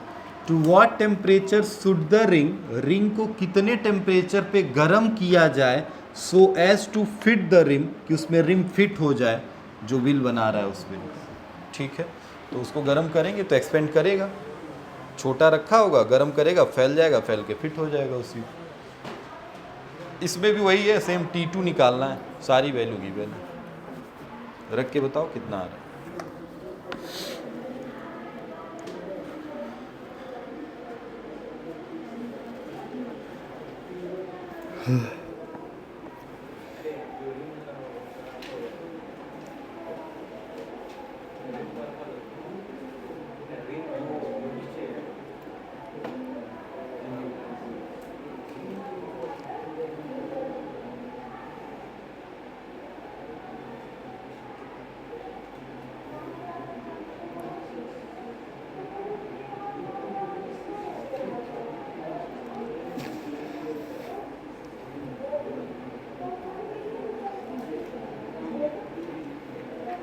To what temperature should the ring, ring को कितने टेम्परेचर पे गर्म किया जाए, so as to fit the rim, कि उसमें रिम फिट हो जाए जो व्हील बना रहा है उस व्हील का। ठीक है, तो उसको गर्म करेंगे तो एक्सपेंड करेगा, छोटा रखा होगा, गर्म करेगा, फैल जाएगा, फैल के फिट हो जाएगा उसी। इसमें भी वही है, सेम T2 निकालना है, सारी वैल्यू गिवन है। रख के बताओ कितना आ रहा है।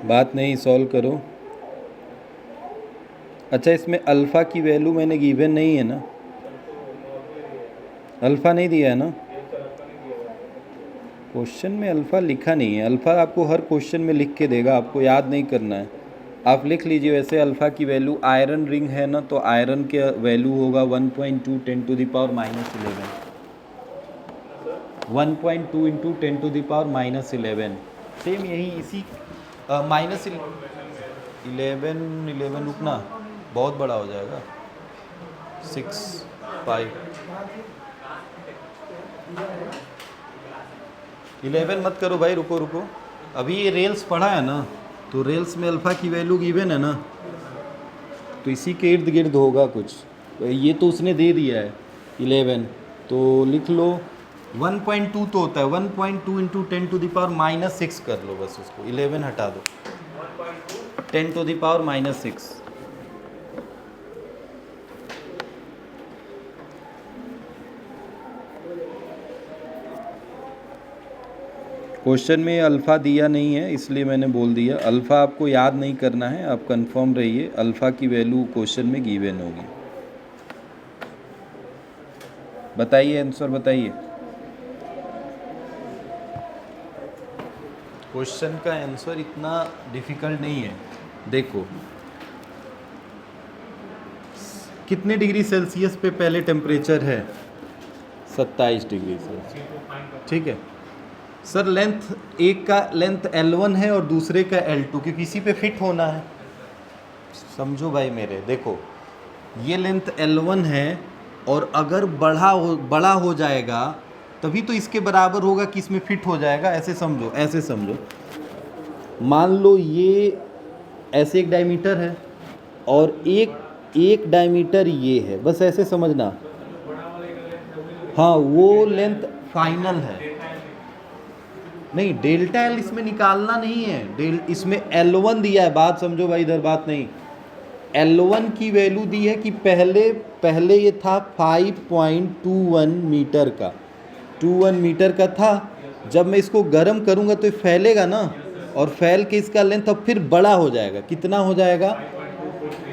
बात नहीं, सॉल्व करो। अच्छा, इसमें अल्फ़ा की वैल्यू मैंने गिवन नहीं है ना, अल्फ़ा नहीं दिया है ना क्वेश्चन में, अल्फ़ा लिखा नहीं है। अल्फ़ा आपको हर क्वेश्चन में लिख के देगा, आपको याद नहीं करना है। आप लिख लीजिए वैसे अल्फ़ा की वैल्यू, आयरन रिंग है ना, तो आयरन के वैल्यू होगा 1.2 10⁻11, 1.2 इंटू 10⁻11। सेम यही इसी माइनस 11 रुकना, बहुत बड़ा हो जाएगा, 6 5 11 मत करो भाई, रुको रुको, अभी ये रेल्स पढ़ा है ना, तो रेल्स में अल्फ़ा की वैल्यू गिवन है ना, तो इसी के इर्द गिर्द होगा कुछ। तो ये तो उसने दे दिया है 11, तो लिख लो 1.2 तो होता है, 1.2 इंटू 10⁻⁻6 कर लो बस, उसको 11 हटा दो, 10⁻⁻6। क्वेश्चन में अल्फ़ा दिया नहीं है इसलिए मैंने बोल दिया, अल्फ़ा आपको याद नहीं करना है, आप कंफर्म रहिए अल्फ़ा की वैल्यू क्वेश्चन में गिवन होगी। बताइए आंसर बताइए। क्वेश्चन का आंसर इतना डिफ़िकल्ट नहीं है। देखो कितने डिग्री सेल्सियस पे पहले टेम्परेचर है, 27 डिग्री सेल्सियस, ठीक है सर। लेंथ एक का लेंथ L1 है और दूसरे का L2, क्योंकि इसी पे फिट होना है, समझो भाई मेरे। देखो ये लेंथ L1 है, और अगर बड़ा हो जाएगा तभी तो इसके बराबर होगा कि इसमें फिट हो जाएगा, ऐसे समझो, ऐसे समझो। मान लो ये ऐसे एक डायमीटर है और एक डायमीटर ये है, बस ऐसे समझना। हाँ वो लेंथ फाइनल है, नहीं डेल्टा एल इसमें निकालना नहीं है, इसमें L1 दिया है, बात समझो भाई, इधर बात नहीं। L1 की वैल्यू दी है कि पहले ये था 5.21 मीटर का, 21 मीटर का था। जब मैं इसको गर्म करूँगा तो ये फैलेगा ना, और फैल के इसका लेंथ अब फिर बड़ा हो जाएगा, कितना हो जाएगा,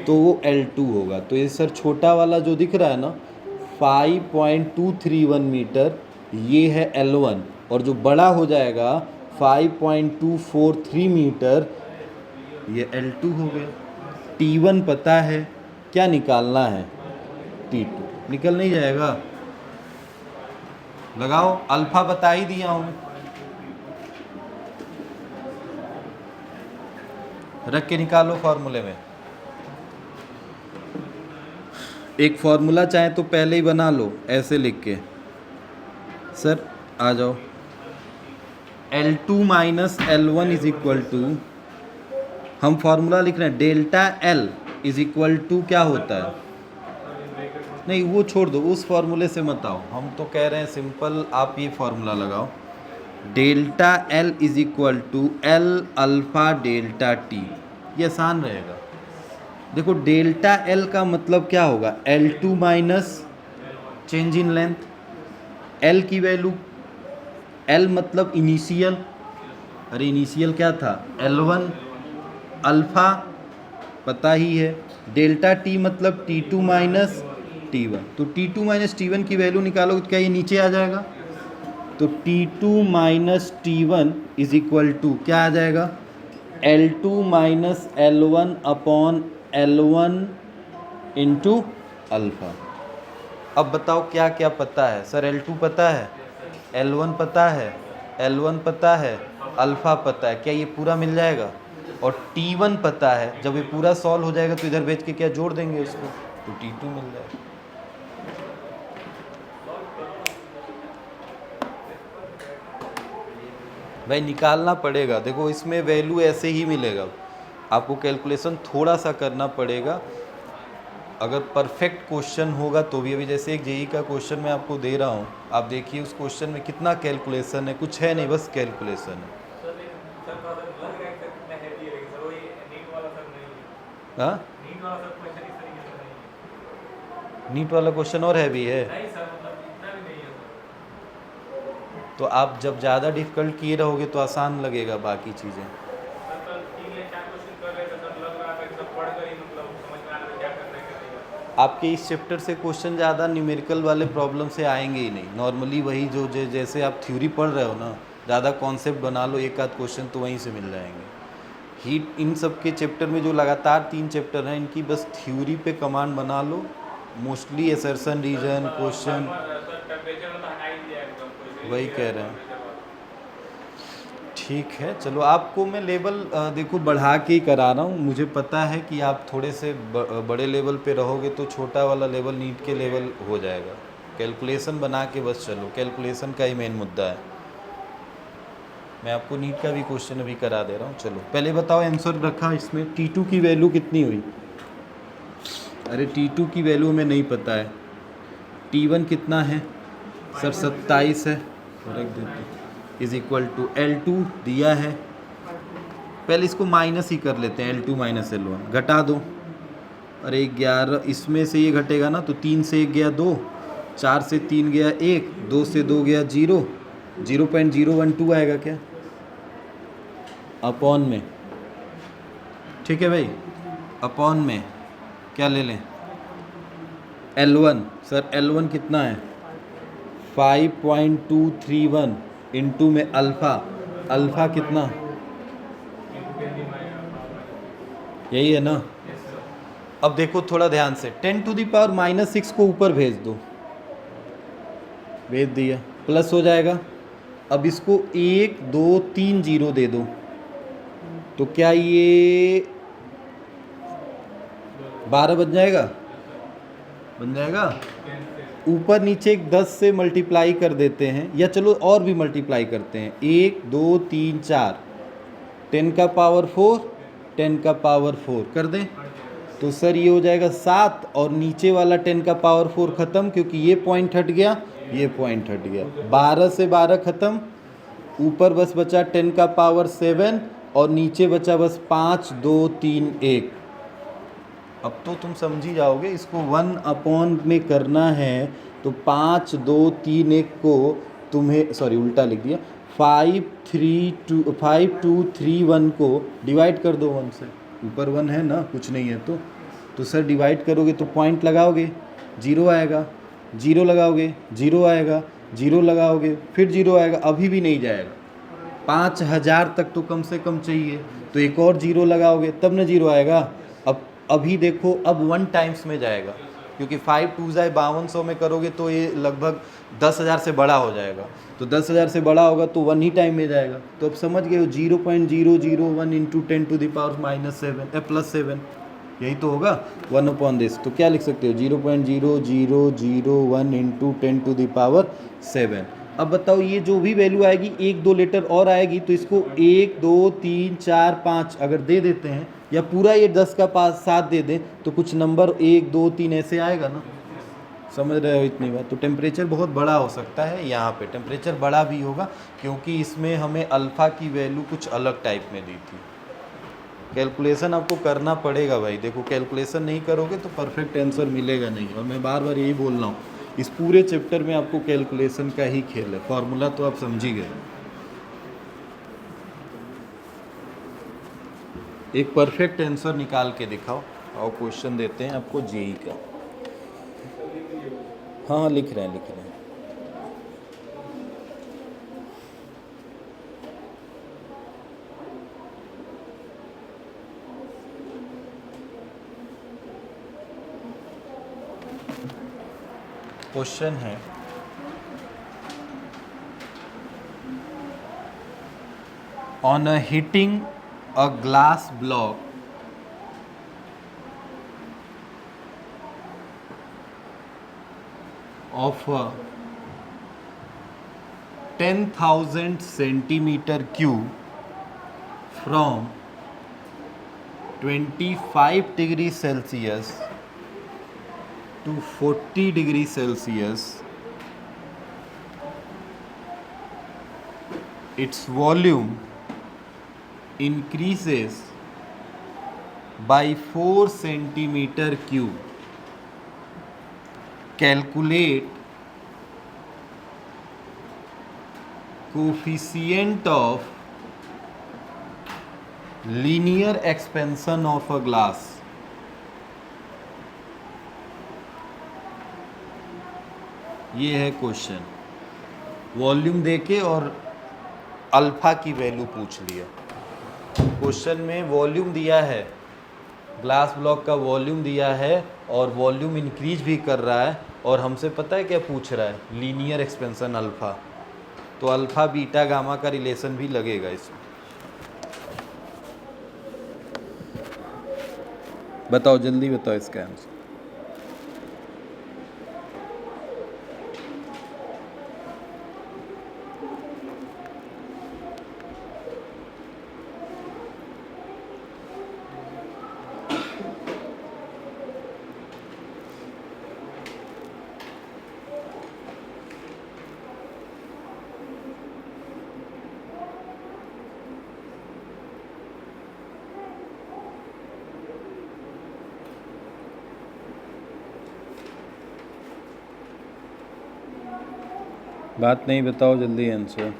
तो वो L2 होगा। तो ये सर छोटा वाला जो दिख रहा है ना 5.231 मीटर, ये है L1, और जो बड़ा हो जाएगा 5.243 मीटर, ये L2 हो गया। T1 पता है, क्या निकालना है, T2 निकल नहीं जाएगा, लगाओ, अल्फा बता ही दिया हूँ, रख के निकालो फॉर्मूले में। एक फॉर्मूला चाहे तो पहले ही बना लो ऐसे लिख के, सर आ जाओ, L2 माइनस L1 इज इक्वल टू, हम फॉर्मूला लिख रहे हैं, delta L is equal to क्या होता है, नहीं वो छोड़ दो, उस फॉर्मूले से मत आओ, हम तो कह रहे हैं सिंपल, आप ये फॉर्मूला लगाओ, delta L is equal to L alpha delta T, ये आसान रहेगा। देखो डेल्टा L का मतलब क्या होगा, L2 minus change in length, L की वैल्यू, L मतलब इनिशियल, अरे इनिशियल क्या था L1, अल्फ़ा पता ही है, डेल्टा T मतलब T2 माइनस T1, तो T2 माइनस T1 की वैल्यू निकालोगे तो क्या ये नीचे आ जाएगा, तो T2 minus T1 is equal to क्या आ जाएगा, L2 माइनस L1 upon L1 into alpha. अब बताओ क्या क्या पता है, सर L2 पता है, L1 पता है, L1 पता है, अल्फ़ा पता है, क्या ये पूरा मिल जाएगा, और T1 पता है, जब ये पूरा सॉल्व हो जाएगा तो इधर भेज के क्या जोड़ देंगे उसको, तो T2 मिल जाएगा। भाई निकालना पड़ेगा, देखो इसमें वैल्यू ऐसे ही मिलेगा, आपको कैलकुलेशन थोड़ा सा करना पड़ेगा, अगर परफेक्ट क्वेश्चन होगा तो भी। अभी जैसे एक जेई का क्वेश्चन मैं आपको दे रहा हूँ, आप देखिए उस क्वेश्चन में कितना कैलकुलेशन है, कुछ है नहीं, बस कैलकुलेशन है। हाँ नीट वाला क्वेश्चन और हैवी है, तो आप जब ज़्यादा डिफ़िकल्ट किए रहोगे तो आसान लगेगा बाकी चीज़ें। आपके इस चैप्टर से क्वेश्चन ज़्यादा न्यूमेरिकल वाले प्रॉब्लम से आएंगे ही नहीं। नॉर्मली वही जो जैसे आप थ्योरी पढ़ रहे हो ना, ज़्यादा कॉन्सेप्ट बना लो, एक आध क्वेश्चन तो वहीं से मिल जाएंगे। हीट इन सब के चैप्टर में जो लगातार 3 चैप्टर हैं, इनकी बस थ्योरी पे कमांड बना लो। मोस्टली एसर्शन रीजन क्वेश्चन वही कह रहे हैं। ठीक है, चलो आपको मैं लेवल देखो बढ़ा के ही करा रहा हूँ। मुझे पता है कि आप थोड़े से बड़े लेवल पे रहोगे तो छोटा वाला लेवल नीट के लेवल हो जाएगा। कैलकुलेशन बना के बस चलो, कैलकुलेशन का ही मेन मुद्दा है। मैं आपको नीट का भी क्वेश्चन अभी करा दे रहा हूँ। चलो पहले बताओ आंसर रखा इसमें T2 की वैल्यू कितनी हुई? अरे T2 की वैल्यू हमें नहीं पता है। T1 कितना है सर? 27 है, रख देते इज इक्वल टू L2 दिया है। पहले इसको माइनस ही कर लेते हैं, L2 माइनस L1 घटा दो। अरे 11 इसमें से ये घटेगा ना, तो 3 से 1 गया 2, 4 से 3 गया 1, 2 से 2 गया 0, 0.012 आएगा क्या अपॉन में? ठीक है भाई, अपॉन में क्या ले लें? L1 सर, L1 कितना है? 5.231 इंटू में अल्फ़ा, अल्फ़ा कितना? यही है ना। अब देखो थोड़ा ध्यान से, 10 टू दी पावर -6 को ऊपर भेज दो, भेज दिया, प्लस हो जाएगा। अब इसको 1 2 3 0 दे दो, तो क्या ये 12 बन जाएगा? बन जाएगा। ऊपर नीचे एक 10 से मल्टीप्लाई कर देते हैं, या चलो और भी मल्टीप्लाई करते हैं, 1 2 3 4, 10 का पावर 4, 10 का पावर 4 कर दें, तो सर ये हो जाएगा 7, और नीचे वाला 10 का पावर 4 ख़त्म, क्योंकि ये पॉइंट हट गया, ये पॉइंट हट गया। 12 से 12 ख़त्म, ऊपर बस बचा 10 का पावर 7, और नीचे बचा बस 5 2 3 1। अब तो तुम समझ ही जाओगे, इसको 1 अपॉन में करना है तो 5 2 3 1 को तुम्हें, सॉरी उल्टा लिख दिया, 5 2 3 1 को डिवाइड कर दो 1 से। ऊपर 1 है ना, कुछ नहीं है तो सर डिवाइड करोगे तो पॉइंट लगाओगे, 0 आएगा, 0 लगाओगे 0 आएगा, 0 लगाओगे फिर 0 आएगा, अभी भी नहीं जाएगा। 5000 तक तो कम से कम चाहिए, तो एक और 0 लगाओगे तब ना 0 आएगा। अब अभी देखो, अब 1 टाइम्स में जाएगा, क्योंकि 5 2 5200 में करोगे तो ये लगभग 10,000 से बड़ा हो जाएगा, तो 10,000 से बड़ा होगा तो 1 ही टाइम में जाएगा। तो अब समझ गए हो, 0.001 इंटू 10 टू द पावर -7 यही तो होगा 1 अपॉन दिस। तो क्या लिख सकते हो, 0.0001 इंटू 10 टू द पावर 7। अब बताओ ये जो भी वैल्यू आएगी, 1 2 लेटर और आएगी, तो इसको 1 2 3 4 5 अगर दे देते हैं, या पूरा ये 10 का 7 दे दें, तो कुछ नंबर 1 2 3 ऐसे आएगा ना। समझ रहे हो इतनी बात? तो टेम्परेचर बहुत बड़ा हो सकता है, यहाँ पे टेम्परेचर बड़ा भी होगा, क्योंकि इसमें हमें अल्फ़ा की वैल्यू कुछ अलग टाइप में दी थी। कैलकुलेशन आपको करना पड़ेगा भाई, देखो कैलकुलेशन नहीं करोगे तो परफेक्ट आंसर मिलेगा नहीं, और मैं बार बार यही बोल रहा हूँ, इस पूरे चैप्टर में आपको कैलकुलेशन का ही खेल है। फॉर्मूला तो आप समझ ही गए। एक परफेक्ट आंसर निकाल के दिखाओ, और क्वेश्चन देते हैं आपको जेई का। हाँ लिख रहे हैं। क्वेश्चन है, on hitting a glass block of a 10,000 centimeter cube from 25 degrees Celsius to 40 degrees Celsius, its volume increases by 4 centimeter cube. Calculate coefficient of linear expansion of a glass. ये है question, volume देके और alpha की value पूछ लिया। Question में volume दिया है, ग्लास ब्लॉक का वॉल्यूम दिया है और वॉल्यूम इंक्रीज भी कर रहा है, और हमसे पता है क्या पूछ रहा है, लीनियर एक्सपेंशन अल्फ़ा। तो अल्फ़ा बीटा गामा का रिलेशन भी लगेगा इसमें। बताओ जल्दी बताओ इसका आंसर। बात नहीं, बताओ जल्दी आंसर।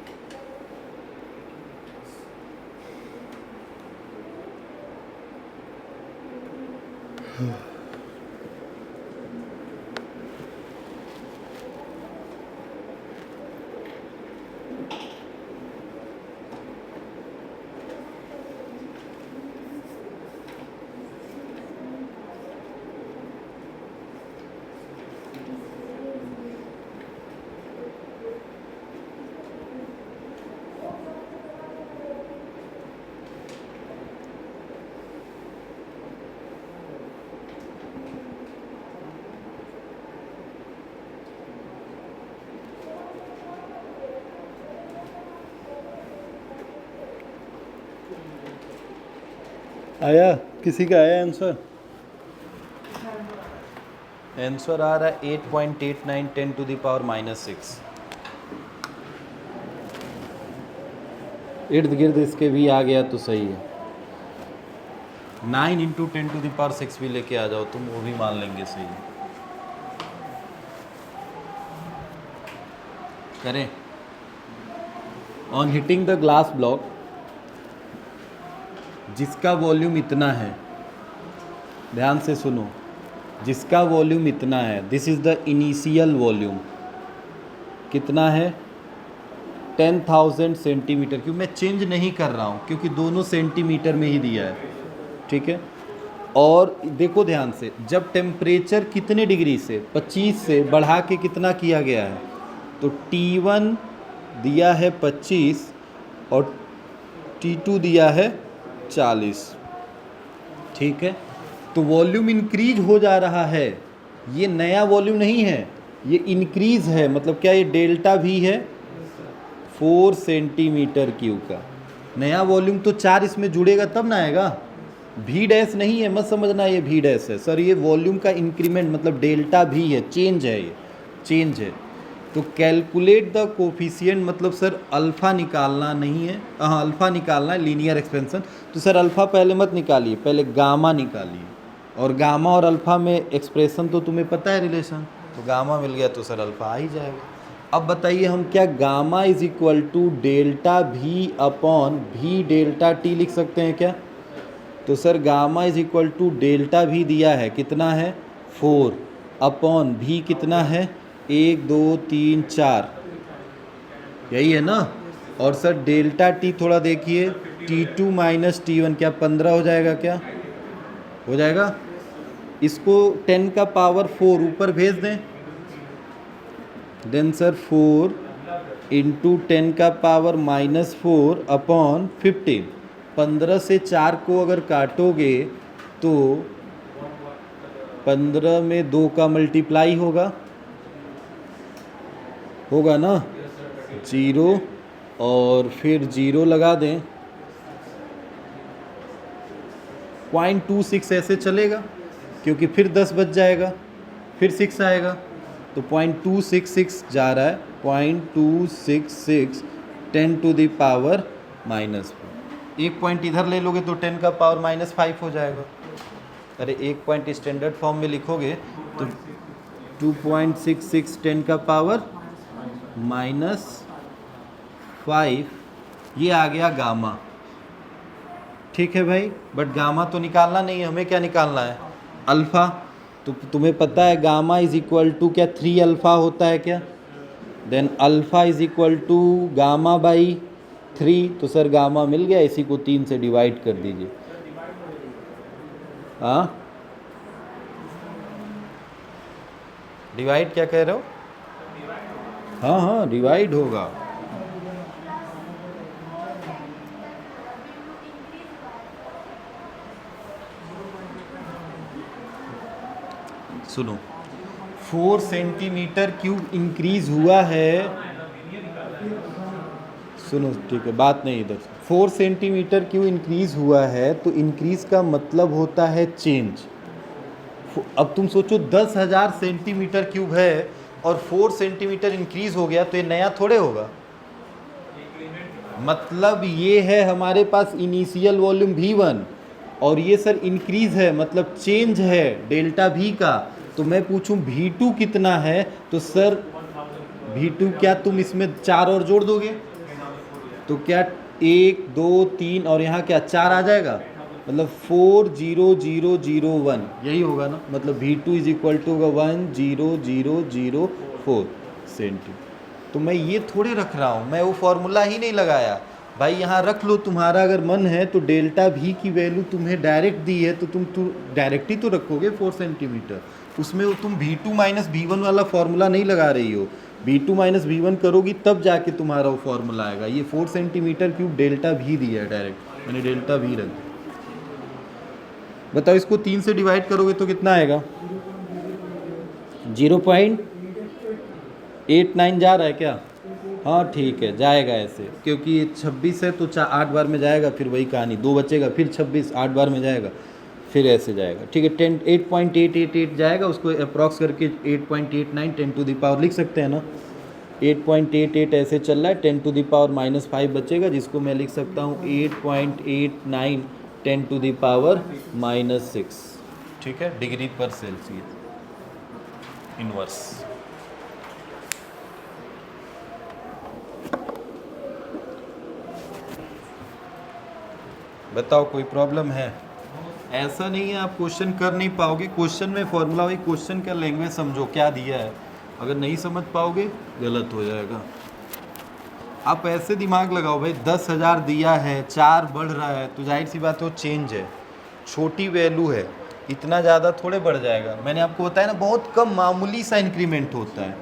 आया, किसी का आया आंसर? आंसर आ रहा है 8.89 10 to the power -6। इर्द गिर्द इसके भी आ गया तो सही है। 9 × 10 to the power 6 भी लेके आ जाओ तुम, वो भी मान लेंगे सही है। करें। On heating the glass block, जिसका वॉल्यूम इतना है, ध्यान से सुनो, जिसका वॉल्यूम इतना है, this is the initial volume, कितना है 10,000 सेंटीमीटर, क्योंकि मैं चेंज नहीं कर रहा हूँ क्योंकि दोनों सेंटीमीटर में ही दिया है, ठीक है। और देखो ध्यान से, जब टेम्परेचर कितने डिग्री से 25 से बढ़ा के कितना किया गया है, तो T1 दिया है 25 और T2 दिया है 40, ठीक है। तो वॉल्यूम इंक्रीज हो जा रहा है, ये नया वॉल्यूम नहीं है, ये इंक्रीज है। मतलब क्या, ये डेल्टा भी है 4 सेंटीमीटर क्यूब का। नया वॉल्यूम तो 4 इसमें जुड़ेगा तब ना आएगा, भी डैश नहीं है, मत समझना ये भी डैश है सर, ये वॉल्यूम का इंक्रीमेंट मतलब डेल्टा भी है, चेंज है, ये चेंज है। तो कैलकुलेट द कोफिशिएंट, मतलब सर अल्फ़ा निकालना नहीं है, हाँ अल्फ़ा निकालना है, लीनियर एक्सपेंशन। तो सर अल्फ़ा पहले मत निकालिए, पहले गामा निकालिए, और गामा और अल्फ़ा में एक्सप्रेशन तो तुम्हें पता है रिलेशन, तो गामा मिल गया तो सर अल्फ़ा आ ही जाएगा। अब बताइए हम क्या gamma is equal to delta V upon V delta T लिख सकते हैं क्या? तो sir gamma is equal to delta V दिया है, कितना है 4, अपॉन भी कितना है 1 2 3 4, यही है ना। और सर डेल्टा टी थोड़ा देखिए, T2 - T1 क्या 15 हो जाएगा, क्या हो जाएगा? इसको 10 का पावर 4 ऊपर भेज दें, देन सर 4 × 10 का पावर -4 अपॉन 15। 15 से 4 को अगर काटोगे तो 15 में 2 का मल्टीप्लाई होगा ना, 0 और फिर 0 लगा दें, 0.26 ऐसे चलेगा, क्योंकि फिर 10 बच जाएगा, फिर 6 आएगा, तो 0.266 जा रहा है, 0.266 10 to the power -4। एक पॉइंट इधर ले लोगे तो 10 का पावर -5 हो जाएगा। अरे एक पॉइंट स्टैंडर्ड फॉर्म में लिखोगे तो 2.66 10 का पावर -5, ये आ गया गामा, ठीक है भाई। बट गामा तो निकालना नहीं है, हमें क्या निकालना है, अल्फ़ा। तो तुम्हें पता है गामा इज इक्वल टू क्या 3 अल्फ़ा होता है क्या? Then alpha is equal to gamma by 3। तो सर गामा मिल गया, इसी को 3 से डिवाइड कर दीजिए। हाँ, डिवाइड क्या कह रहे हो? हाँ हाँ, डिवाइड होगा। सुनो, 4 सेंटीमीटर क्यूब इंक्रीज हुआ है। सुनो ठीक है, बात नहीं इधर। 4 सेंटीमीटर क्यूब इंक्रीज हुआ है, तो इंक्रीज का मतलब होता है चेंज। अब तुम सोचो 10,000 सेंटीमीटर क्यूब है और 4 सेंटीमीटर इंक्रीज हो गया, तो ये नया थोड़े होगा। मतलब ये है हमारे पास इनिशियल वॉल्यूम V1 और ये सर इंक्रीज है, मतलब चेंज है डेल्टा V का। तो मैं पूछूं V2 कितना है, तो सर V2 क्या तुम इसमें 4 और जोड़ दोगे? तो क्या 1 2 3 और यहाँ क्या 4 आ जाएगा, मतलब 40001 यही होगा ना। मतलब V2 is equal to 10004 senti. तो मैं ये थोड़े रख रहा हूँ, मैं वो फॉर्मूला ही नहीं लगाया भाई। यहाँ रख लो, तुम्हारा अगर मन है तो डेल्टा V की वैल्यू तुम्हें डायरेक्ट दी है, तो तुम डायरेक्ट ही तो रखोगे 4 सेंटीमीटर। उसमें वो तुम V2 माइनस V1 वाला फॉर्मूला नहीं लगा रही हो। V2 माइनस V1 करोगी तब जाके तुम्हारा वो फॉर्मूला आएगा। ये 4 सेंटीमीटर क्यूब डेल्टा V दिया है डायरेक्ट, मैंने डेल्टा V रख दिया। बताओ इसको 3 से डिवाइड करोगे तो कितना आएगा? 0.89 जा रहा है क्या? हाँ ठीक है, जाएगा ऐसे, क्योंकि 26 है तो 8 बार में जाएगा, फिर वही कहानी 2 बचेगा, फिर 26 8 बार में जाएगा, फिर ऐसे जाएगा। ठीक है, 8.888 जाएगा, उसको अप्रॉक्स करके 8.89 10 टू द पावर लिख सकते हैं ना। 8.88 ऐसे चल रहा है, 10 टू द पावर -5 बचेगा, जिसको मैं लिख सकता हूँ 8.89 10 टू द पावर -6। ठीक है, डिग्री पर सेल्सियस इनवर्स। बताओ कोई प्रॉब्लम है? ऐसा नहीं है आप क्वेश्चन कर नहीं पाओगे, क्वेश्चन में फॉर्मूला वही, क्वेश्चन का लैंग्वेज समझो क्या दिया है। अगर नहीं समझ पाओगे गलत हो जाएगा। आप ऐसे दिमाग लगाओ भाई, 10,000 दिया है, 4 बढ़ रहा है, तो जाहिर सी बात है वो चेंज है, छोटी वैल्यू है, इतना ज़्यादा थोड़े बढ़ जाएगा। मैंने आपको बताया ना, बहुत कम मामूली सा इंक्रीमेंट होता है।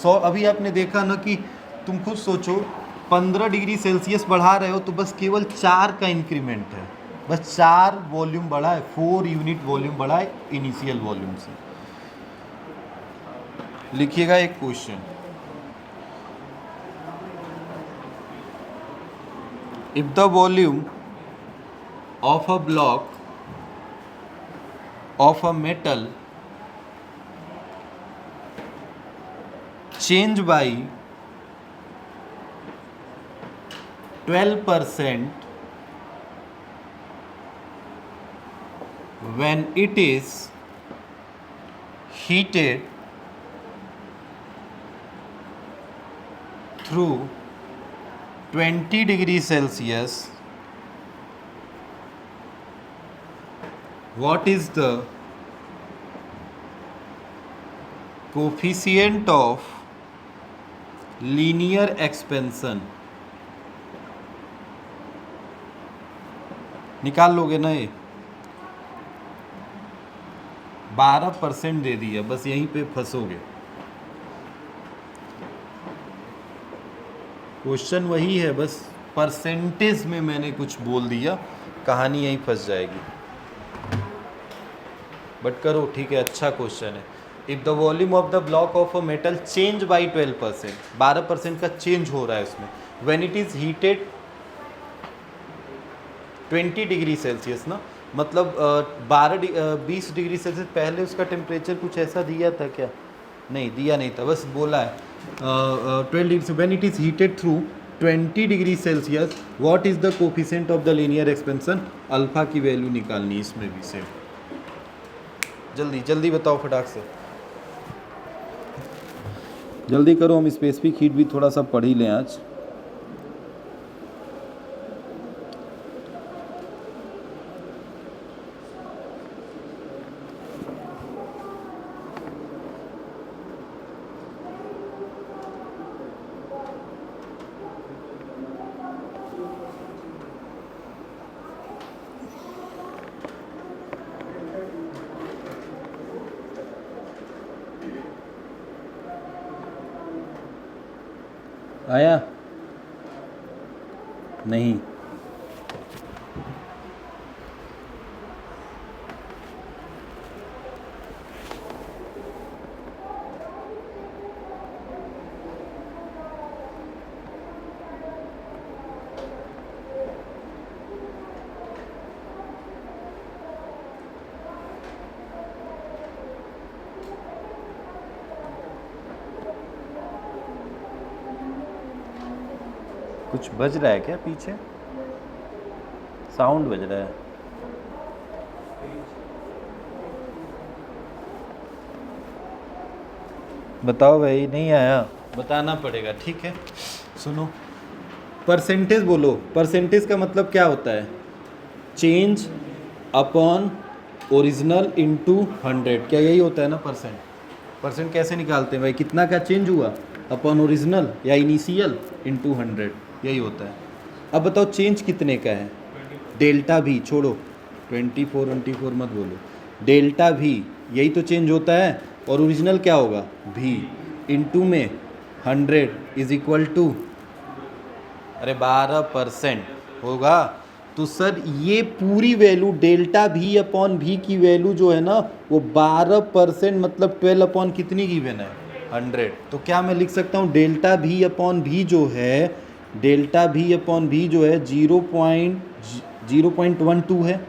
100 अभी आपने देखा ना कि तुम खुद सोचो 15 डिग्री सेल्सियस बढ़ा रहे हो तो बस केवल 4 का इंक्रीमेंट है, बस 4 वॉल्यूम बढ़ा है, 4 यूनिट वॉल्यूम बढ़ा है इनिशियल वॉल्यूम से। लिखिएगा एक question, if the volume of a block of a metal change by 12% when it is heated through 20 degree Celsius, what is the coefficient of linear expansion? निकाल लोगे ना ये? 12% दे दिया, बस यहीं पे फंसोगे। क्वेश्चन वही है, बस परसेंटेज में मैंने कुछ बोल दिया, कहानी यहीं फंस जाएगी। बट करो, ठीक है, अच्छा क्वेश्चन है। If the volume of the block of a metal change by 12%, 12% का चेंज हो रहा है उसमें, when it is heated 20 degree Celsius ना, मतलब 20 डिग्री सेल्सियस। पहले उसका टेम्परेचर कुछ ऐसा दिया था क्या? नहीं दिया नहीं था, बस बोला है 12 degree. When it is heated through 20 degree Celsius, what is the coefficient of the linear expansion? Alpha की वैल्यू निकालनी, इसमें भी सेम। जल्दी जल्दी बताओ फटाक से, जल्दी करो, हम स्पेसिफिक हीट भी थोड़ा सा पढ़ ही लें आज। आया नहीं? कुछ बज रहा है क्या पीछे? साउंड बज रहा है। बताओ भाई, नहीं आया? बताना पड़ेगा, ठीक है। सुनो, परसेंटेज बोलो। परसेंटेज का मतलब क्या होता है? चेंज अपॉन ओरिजिनल इनटू 100, क्या यही होता है ना परसेंट? परसेंट कैसे निकालते हैं भाई? कितना का चेंज हुआ अपॉन ओरिजिनल या इनिशियल इनटू 100, यही होता है। अब बताओ चेंज कितने का है? डेल्टा भी छोड़ो, 24 मत बोलो, डेल्टा भी यही तो चेंज होता है। और ओरिजिनल क्या होगा? भी इनटू में 100 इज इक्वल टू, अरे 12% होगा। तो सर ये पूरी वैल्यू डेल्टा भी अपॉन भी की वैल्यू जो है ना वो 12%, मतलब 12 अपॉन कितनी गिवन है? 100। तो क्या मैं लिख सकता हूँ डेल्टा भी अपॉन भी जो है, डेल्टा भी अपॉन भी जो है 0.12 है।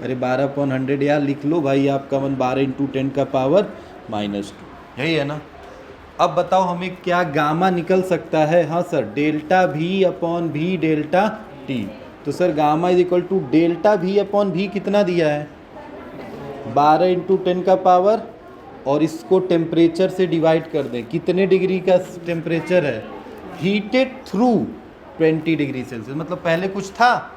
अरे 12/100 यार लिख लो भाई, आपका मन 12 इंटू 10 का पावर -2, यही है ना? अब बताओ हमें क्या गामा निकल सकता है? हाँ sir, delta V upon V delta T. तो sir gamma is equal to delta V upon V कितना दिया है? 12 इंटू 10 का पावर, और इसको टेम्परेचर से डिवाइड कर दें। कितने डिग्री का टेम्परेचर है? हीटेड थ्रू 20 डिग्री सेल्सियस, मतलब पहले कुछ था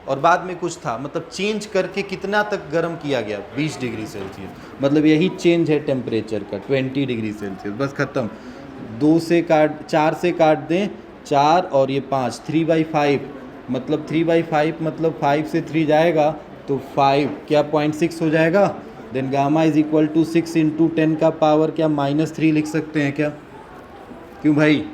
और बाद में कुछ था, मतलब चेंज करके कितना तक गर्म किया गया? 20 डिग्री सेल्सियस, मतलब यही चेंज है टेम्परेचर का, 20 डिग्री सेल्सियस। बस ख़त्म। 4 से काट दें, 4 और ये 5, 3/5, मतलब 3/5, मतलब 5 से 3 जाएगा तो 5 क्या 0.6 हो जाएगा। Then gamma is equal to 6 into 10 का पावर क्या -3 लिख सकते हैं क्या? क्यों भाई?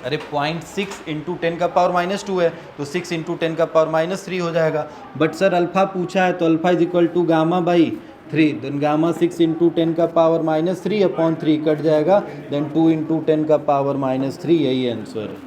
अरे 0.6 इंटू 10 का पावर -2 है, तो 6 इंटू 10 का पावर -3 हो जाएगा। बट सर अल्फा पूछा है, तो alpha is equal to gamma by 3। Then gamma 6 into 10 का पावर -3 अपॉन 3 कट जाएगा। देन 2 इंटू 10 का पावर -3, यही आंसर है।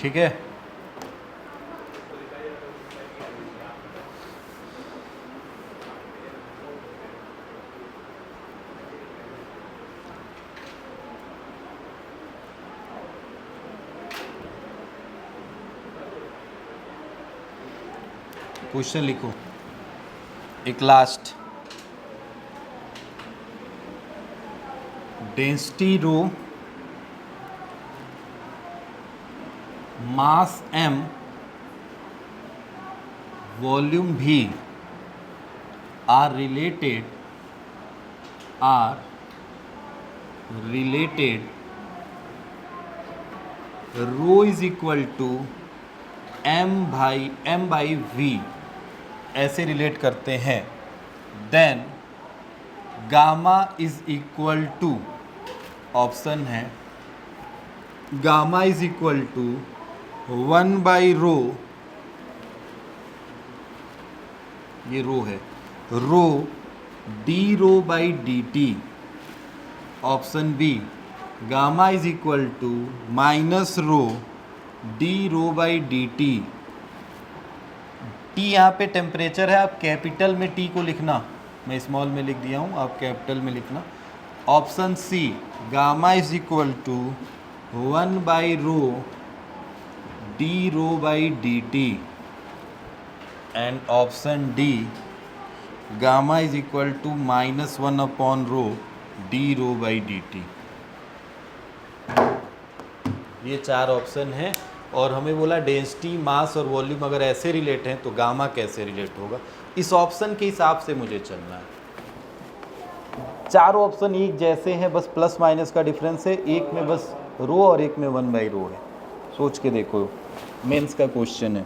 ठीक है। क्वेश्चन लिखो एक last. Density rho, mass m, volume v are related rho is equal to m by v, ऐसे रिलेट करते हैं। Then gamma is equal to, option है गामा इज इक्वल टू 1/रो, ये रो है, rho D rho by D T. Option B gamma is equal to -रो D rho by D T. T यहाँ पे टेम्परेचर है, आप कैपिटल में टी को लिखना, मैं स्मॉल में लिख दिया हूँ, आप कैपिटल में लिखना। Option C gamma is equal to 1/रो D rho by D T. And option D gamma is equal to -1 upon rho D rho by D T. ये 4 ऑप्शन हैं, और हमें बोला डेंसिटी, मास और वॉल्यूम अगर ऐसे रिलेट हैं तो गामा कैसे रिलेट होगा। इस ऑप्शन के हिसाब से मुझे चलना है। 4 ऑप्शन एक जैसे हैं, बस प्लस माइनस का डिफरेंस है, एक में बस रो और एक में 1/रो है। सोच के देखो, मेंस का क्वेश्चन है।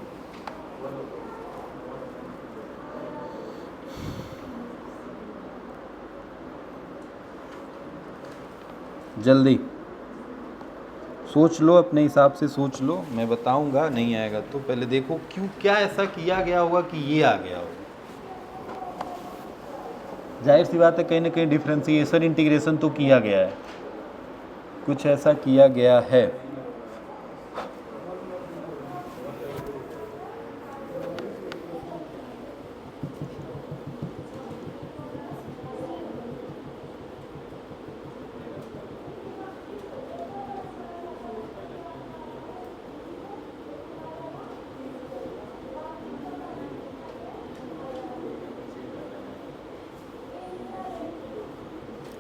जल्दी सोच लो, अपने हिसाब से सोच लो, मैं बताऊंगा, नहीं आएगा तो पहले देखो क्यों, क्या ऐसा किया गया होगा कि ये आ गया होगा। जाहिर सी बात है कहीं ना कहीं डिफ्रेंसिएशन इंटीग्रेशन तो किया गया है, कुछ ऐसा किया गया है।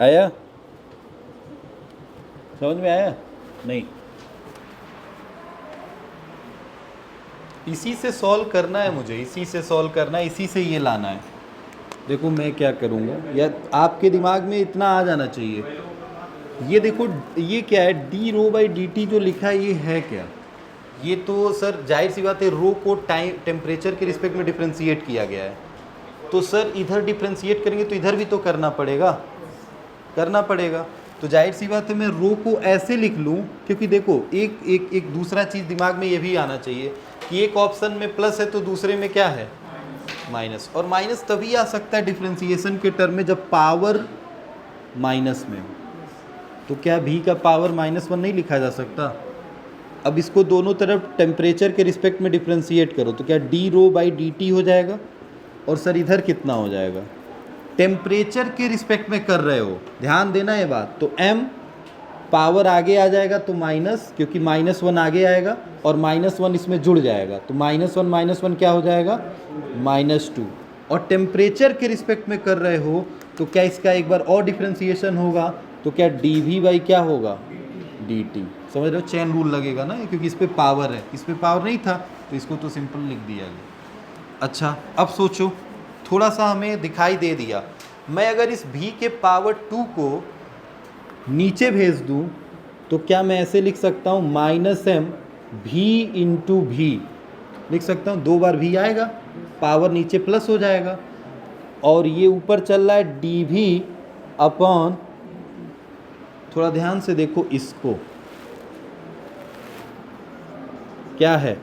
आया, समझ में आया? नहीं, इसी से सॉल्व करना है मुझे, इसी से सॉल्व करना है, इसी से ये लाना है। देखो मैं क्या करूँगा, या आपके दिमाग में इतना आ जाना चाहिए। ये देखो, ये क्या है, D rho by D T जो लिखा है ये है क्या? ये तो सर जाहिर सी बात है रो को टाइम टेम्परेचर के रिस्पेक्ट में डिफ्रेंशिएट किया गया है, तो सर इधर डिफ्रेंशिएट करेंगे तो इधर भी तो करना पड़ेगा, करना पड़ेगा। तो जाहिर सी बात है मैं रो को ऐसे लिख लूँ, क्योंकि देखो एक दूसरा चीज़ दिमाग में ये भी आना चाहिए कि एक ऑप्शन में प्लस है तो दूसरे में क्या है, माइनस। और माइनस तभी आ सकता है डिफ्रेंसिएशन के टर्म में जब पावर माइनस में हो। तो क्या भी का पावर -1 नहीं लिखा जा सकता? अब इसको दोनों तरफ टेम्परेचर के रिस्पेक्ट में डिफ्रेंशिएट करो तो क्या D rho by D T हो जाएगा, और सर इधर कितना हो जाएगा, टेम्परेचर के रिस्पेक्ट में कर रहे हो, ध्यान देना ये बात। तो m पावर आगे आ जाएगा तो माइनस, क्योंकि -1 आगे आएगा और -1 इसमें जुड़ जाएगा, तो -1 क्या हो जाएगा, -2। और टेम्परेचर के रिस्पेक्ट में कर रहे हो तो क्या इसका एक बार और डिफ्रेंसिएशन होगा, तो क्या डी वी बाई क्या होगा, डी टी। समझ रहे हो, चेन रूल लगेगा ना, क्योंकि इस पर पावर है, इस पर पावर नहीं था तो इसको तो सिंपल लिख दिया गया। अच्छा अब सोचो, थोड़ा सा हमें दिखाई दे दिया, मैं अगर इस v के पावर 2 को नीचे भेज दूं तो क्या मैं ऐसे लिख सकता हूँ -m v इंटू भी, लिख सकता हूँ, 2 बार v आएगा, पावर नीचे प्लस हो जाएगा, और ये ऊपर चल रहा है डी भी अपॉन, थोड़ा ध्यान से देखो इसको, क्या है,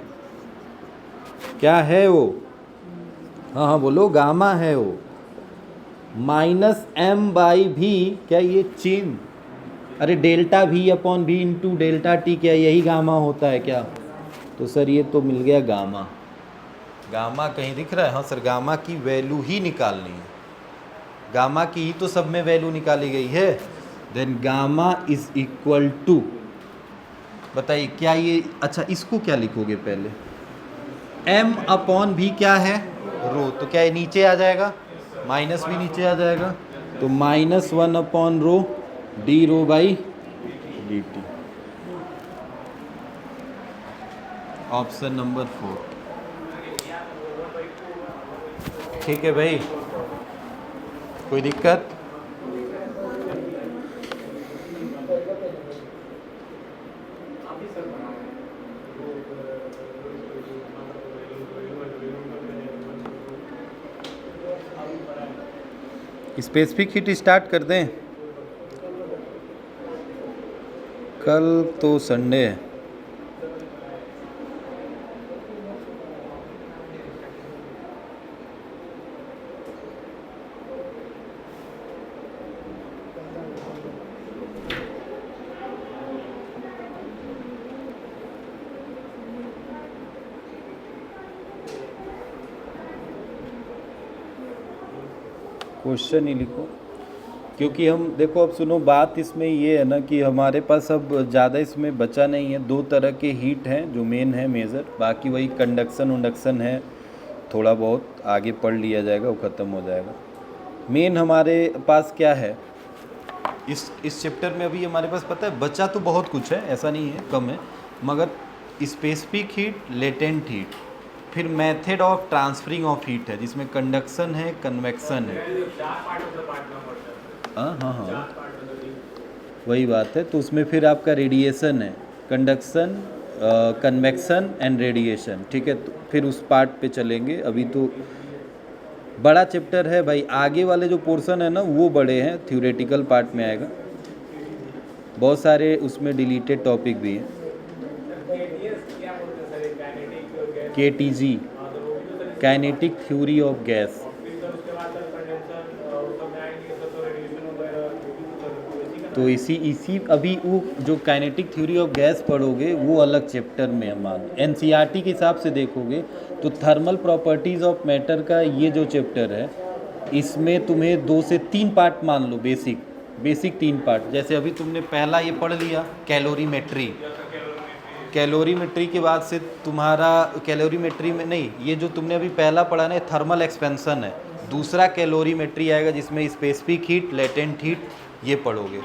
क्या है वो, हाँ हाँ बोलो, गामा है वो, -m/v, क्या ये चिन्ह, अरे delta v upon v into delta T, क्या यही गामा होता है क्या? तो सर ये तो मिल गया गामा। गामा कहीं दिख रहा है? हाँ सर, गामा की वैल्यू ही निकालनी है, गामा की ही तो सब में वैल्यू निकाली गई है। Then gamma is equal to, बताइए क्या ये, अच्छा इसको क्या लिखोगे पहले, m अपॉन v क्या है, रो, तो क्या ये नीचे आ जाएगा, माइनस भी नीचे आ जाएगा, तो -1 upon rho D rho by D T. Option number 4, ठीक है भाई, कोई दिक्कत? स्पेसिफिक हीट स्टार्ट कर दें, कल तो संडे है। क्वेश्चन ही लिखो, क्योंकि हम देखो, अब सुनो बात इसमें ये है ना कि हमारे पास अब ज़्यादा इसमें बचा नहीं है, 2 तरह के हीट हैं जो मेन है मेजर, बाकी वही कंडक्शन वंडक्शन है, थोड़ा बहुत आगे पढ़ लिया जाएगा, वो ख़त्म हो जाएगा। मेन हमारे पास क्या है इस चैप्टर में, अभी हमारे पास पता है बचा तो बहुत कुछ है, ऐसा नहीं है कम है, मगर स्पेसिफिक हीट, लेटेंट हीट, फिर method of transferring of heat है जिसमें कंडक्शन है, कन्वेक्शन है। हाँ हाँ हाँ, वही बात है। तो उसमें फिर आपका रेडिएशन है, कंडक्शन, कन्वेक्शन एंड रेडिएशन, ठीक है। तो फिर उस पार्ट पे चलेंगे। अभी तो बड़ा चैप्टर है भाई, आगे वाले जो पोर्शन है ना वो बड़े हैं, थ्योरेटिकल पार्ट में आएगा, बहुत सारे उसमें डिलीटेड टॉपिक भी हैं। KTG, kinetic theory of gas. तो इसी अभी वो जो काइनेटिक थ्योरी ऑफ गैस पढ़ोगे वो अलग चैप्टर में है। मान NCERT के हिसाब से देखोगे तो थर्मल प्रॉपर्टीज़ ऑफ मैटर का ये जो चैप्टर है इसमें तुम्हें 2 से 3 पार्ट मान लो, बेसिक 3 पार्ट। जैसे अभी तुमने पहला ये पढ़ लिया कैलोरीमेट्री, कैलोरीमेट्री के बाद से तुम्हारा कैलोरीमेट्री में नहीं, ये जो तुमने अभी पहला पढ़ा ना थर्मल एक्सपेंशन है। दूसरा कैलोरीमेट्री आएगा जिसमें स्पेसिफिक हीट, लेटेंट हीट ये पढ़ोगे,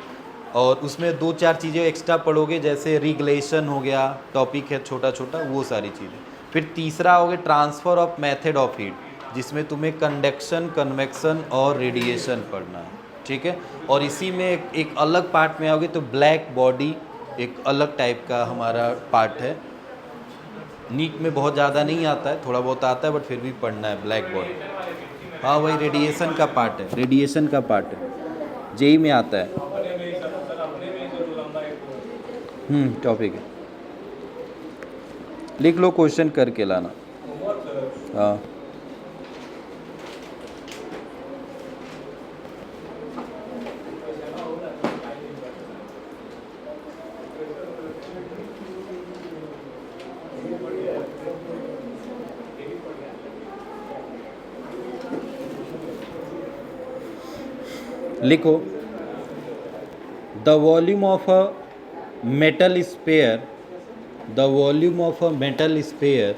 और उसमें 2-4 चीज़ें एक्स्ट्रा पढ़ोगे, जैसे रिगुलेशन हो गया, टॉपिक है छोटा छोटा, वो सारी चीज़ें। फिर तीसरा हो गया transfer of method of heat, जिसमें तुम्हें कंडक्शन, कन्वेक्शन और रेडिएशन पढ़ना है, ठीक है। और इसी में एक अलग पार्ट में आओगे तो ब्लैक बॉडी एक अलग टाइप का हमारा पार्ट है। नीट में बहुत ज़्यादा नहीं आता है, थोड़ा बहुत आता है, बट फिर भी पढ़ना है ब्लैक बॉडी। हाँ वही रेडिएशन का पार्ट है, रेडिएशन का पार्ट है, जेई में आता है। टॉपिक है, लिख लो, क्वेश्चन करके लाना। हाँ लिखो, the volume of a metal sphere, the volume of a metal sphere,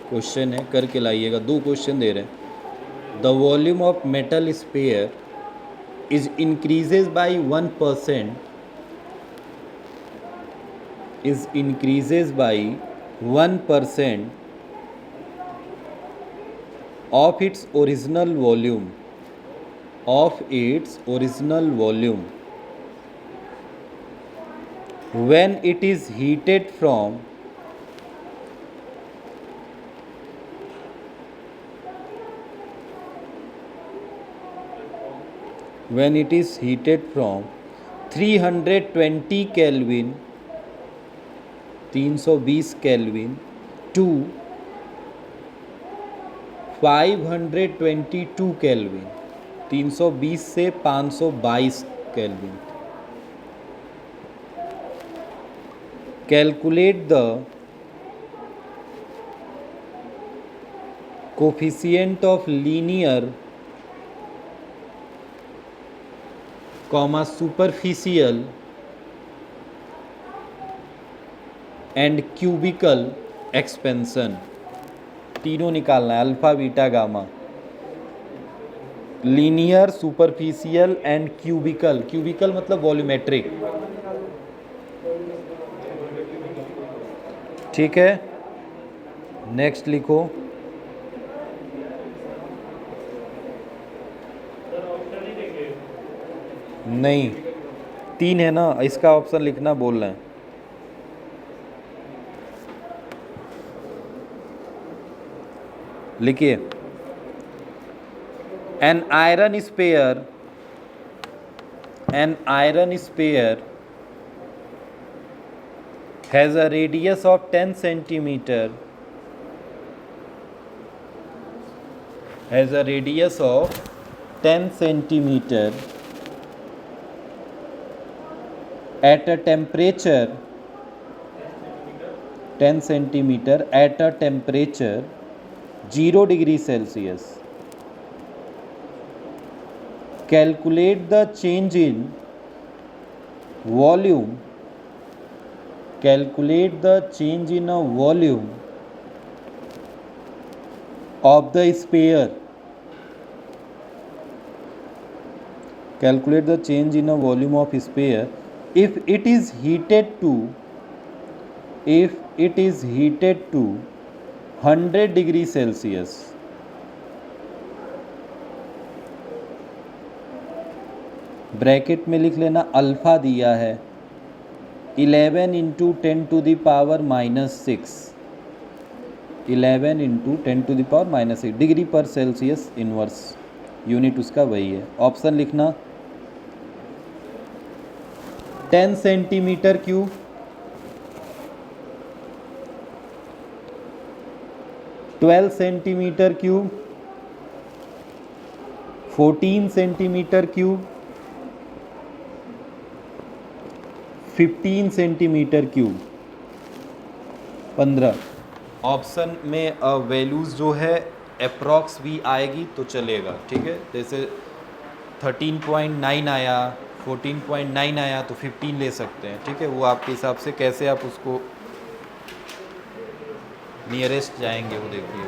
question है करके लाइएगा, 2 क्वेश्चन दे रहे हैं। The volume of metal sphere is increases by 1%, is increases by 1% of its original volume, when it is heated from when it is heated from 320 Kelvin 320 Kelvin to 522 Kelvin, 320 से 522 Kelvin. Calculate the coefficient of linear comma superficial and cubical expansion, तीनों निकालना है, alpha beta gamma. Linear, superficial and cubical, cubical मतलब volumetric, ठीक है। Next लिखो, नहीं 3 है ना, इसका ऑप्शन लिखना बोल रहे हैं। लिखिए, an iron sphere has a radius of 10 centimeter, at a temperature 10 centimeter at a temperature 0 degree Celsius. Calculate the change in volume. Calculate the change in a volume of the sphere. Calculate the change in a volume of sphere if it is heated to 100 degree Celsius. Bracket में लिख लेना alpha दिया है 11 into 10⁻⁻6, 11 into 10⁻⁻6 degree पर Celsius inverse, unit उसका वही है। Option लिखना 10 centimetre cube, 12 centimetre cube, 14 centimetre cube, 15 centimetre cube, 15। Option में वैल्यूज़ जो है अप्रॉक्स भी आएगी तो चलेगा, ठीक है। जैसे 13.9 आया, 14.9 आया तो 15 ले सकते हैं, ठीक है। वो आपके हिसाब से कैसे आप उसको नियरेस्ट जाएंगे वो देखिए।